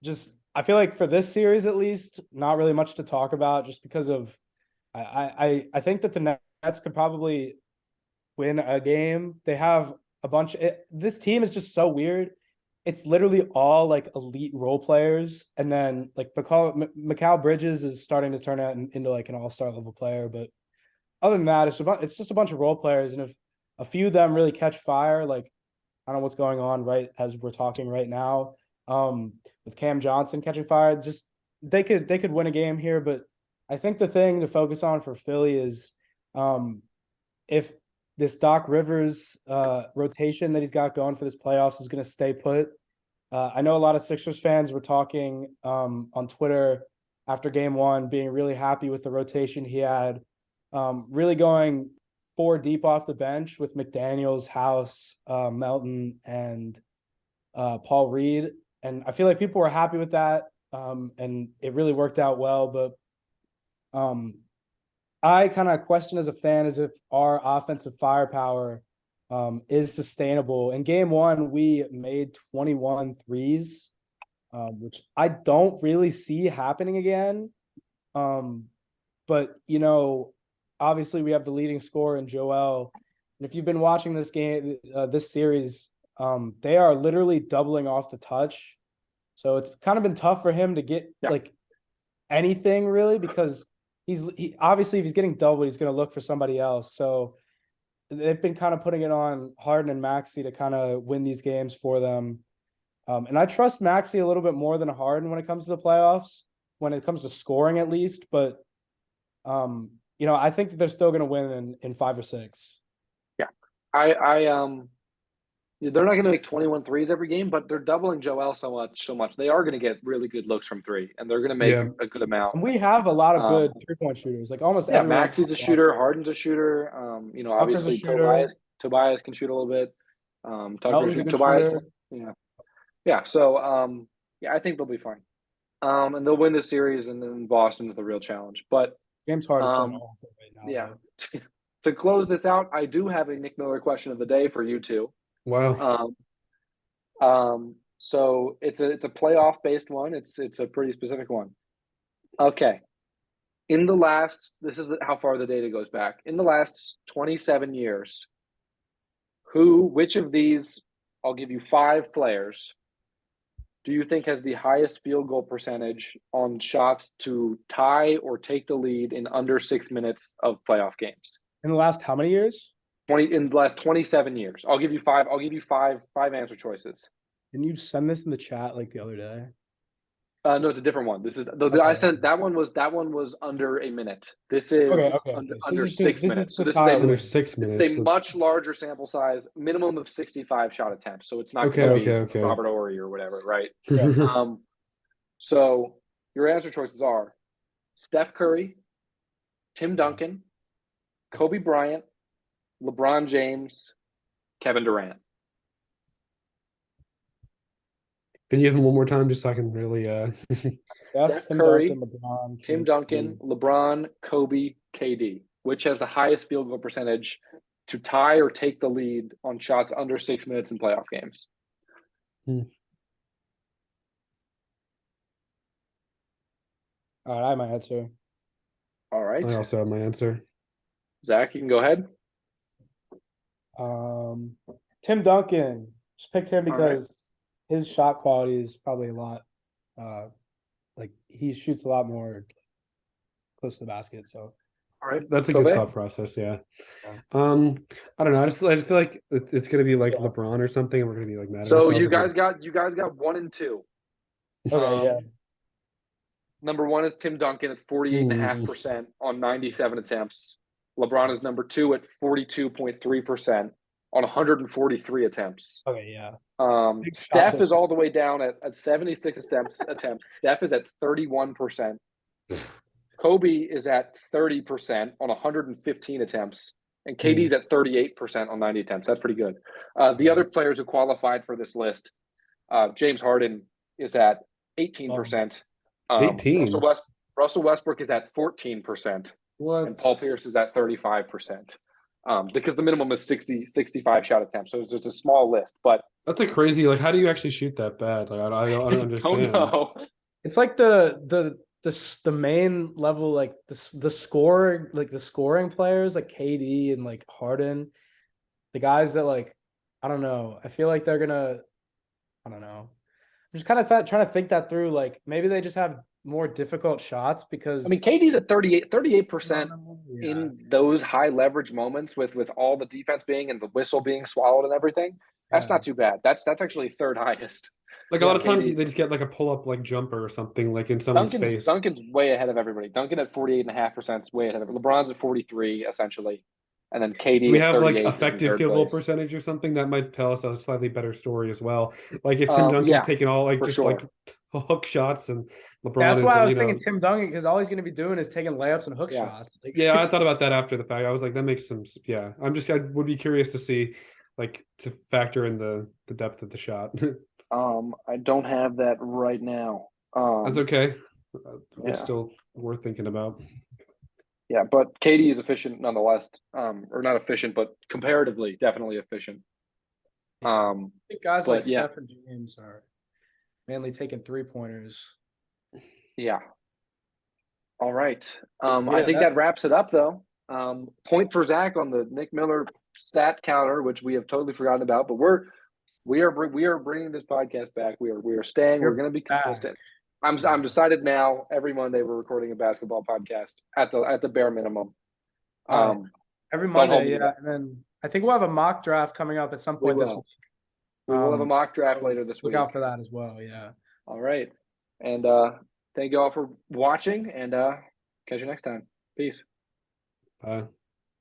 Just I feel like for this series at least, not really much to talk about, just because of I think that the Nets could probably win a game. They have a bunch. This team is just so weird. It's literally all like elite role players, and then like Mikal Bridges is starting to turn out into like an all-star level player. But other than that, it's just a bunch of role players, and if a few of them really catch fire, like I don't know what's going on right as we're talking right now, with Cam Johnson catching fire, just they could win a game here. But I think the thing to focus on for Philly is if this Doc Rivers rotation that he's got going for this playoffs is going to stay put. I know a lot of Sixers fans were talking on Twitter after game one, being really happy with the rotation he had, really going 4 deep off the bench with McDaniels, House, Melton, and Paul Reed. And I feel like people were happy with that, and it really worked out well. But I kind of question as a fan is if our offensive firepower is sustainable. In game one, we made 21 threes, which I don't really see happening again. But obviously we have the leading scorer in Joel. And if you've been watching this game, this series, they are literally doubling off the touch. So it's kind of been tough for him to get like anything really, because he obviously if he's getting doubled, he's going to look for somebody else. So they've been kind of putting it on Harden and Maxey to kind of win these games for them. And I trust Maxey a little bit more than Harden when it comes to the playoffs, when it comes to scoring at least. But I think that they're still going to win in 5 or 6. Yeah, they're not going to make 21 threes every game, but they're doubling Joel so much. They are going to get really good looks from three, and they're going to make a good amount. And we have a lot of good 3-point shooters, like almost everyone. Maxey's a shooter, Harden's a shooter. Obviously Tobias can shoot a little bit. Tobias, yeah. So I think they'll be fine. And they'll win this series, and then Boston's the real challenge. But James Harden's playing awful right now. Yeah. To close this out, I do have a Nick Miller question of the day for you two. Wow. So it's a playoff based one. It's a pretty specific one. Okay. This is how far the data goes back. In the last 27 years, which of these, I'll give you 5 players, do you think has the highest field goal percentage on shots to tie or take the lead in under 6 minutes of playoff games? In the last how many years? In the last 27 years. I'll give you 5. I'll give you five answer choices. Can you send this in the chat like the other day? No, it's a different one. This is I sent that one was under a minute. This is under 6 minutes. So this is under 6 minutes. It's a much larger sample size, minimum of 65 shot attempts. So it's not going to be Robert Horry or whatever, right? Yeah. So your answer choices are Steph Curry, Tim Duncan, Kobe Bryant, LeBron James, Kevin Durant. Can you give him one more time just so I can really Steph Curry, Tim Duncan, LeBron, Kobe, KD. Which has the highest field goal percentage to tie or take the lead on shots under 6 minutes in playoff games? All right, I have my answer. All right. I also have my answer. Zach, you can go ahead. Tim Duncan. Just picked him because his shot quality is probably a lot. Like he shoots a lot more close to the basket. So, all right, that's a good thought process. Yeah. I don't know. I just feel like it's gonna be like LeBron or something, and we're gonna be like mad. So you guys got 1 and 2. Okay. Number 1 is Tim Duncan at 48.5% on 97 attempts. LeBron is number 2 at 42.3% on 143 attempts. Okay, yeah. Steph is all the way down at 76 attempts. Steph is at 31%. Kobe is at 30% on 115 attempts. And KD's at 38% on 90 attempts. That's pretty good. The other players who qualified for this list, James Harden is at 18%. 18. Russell Westbrook is at 14%. What? And Paul Pierce is at 35%. Because the minimum is 65 shot attempts. So it's a small list, but that's a crazy, like, how do you actually shoot that bad? Like, I don't understand. Don't know. It's like the main level, like the score, like the scoring players like KD and like Harden, the guys that like, I don't know. I feel like they're gonna, I don't know. I'm just kind of trying to think that through. Like maybe they just have more difficult shots because KD's at 38% in those high leverage moments with all the defense being and the whistle being swallowed and everything. That's not too bad. That's actually third highest. Like a lot of times they just get like a pull up like jumper or something like in someone's face. Duncan's way ahead of everybody. Duncan at 48.5% is way ahead of it. LeBron's at 43 essentially, and then KD. We have like effective field goal percentage or something that might tell us a slightly better story as well. Like if Tim Duncan's taking all like just like hook shots and LeBron. That's why I was thinking Tim Duncan because all he's going to be doing is taking layups and hook shots. Like, yeah, I thought about that after the fact. I was like, that makes some. Yeah, I would be curious to see, like, to factor in the depth of the shot. I don't have that right now. That's okay. It's still worth thinking about. Yeah, but KD is efficient nonetheless. Or not efficient, but comparatively, definitely efficient. I think guys like But yeah, Steph and James are mainly taking 3-pointers. yeah. All right. I Yeah, think that wraps it up, though. Point for Zach on the Nick Miller stat counter, which we have totally forgotten about. But we are bringing this podcast back. We are staying. We're We're going to be back. consistent. I'm Yeah. decided now. Every Monday we're recording a basketball podcast at the bare minimum. All right. Every don't hold Monday, me to yeah. that. And then I think we'll have a mock draft coming up at some We point this will. week. We will have a mock draft so later this look week. out for that as well. Yeah. All right. And thank you all for watching, and catch you next time. Peace. Bye.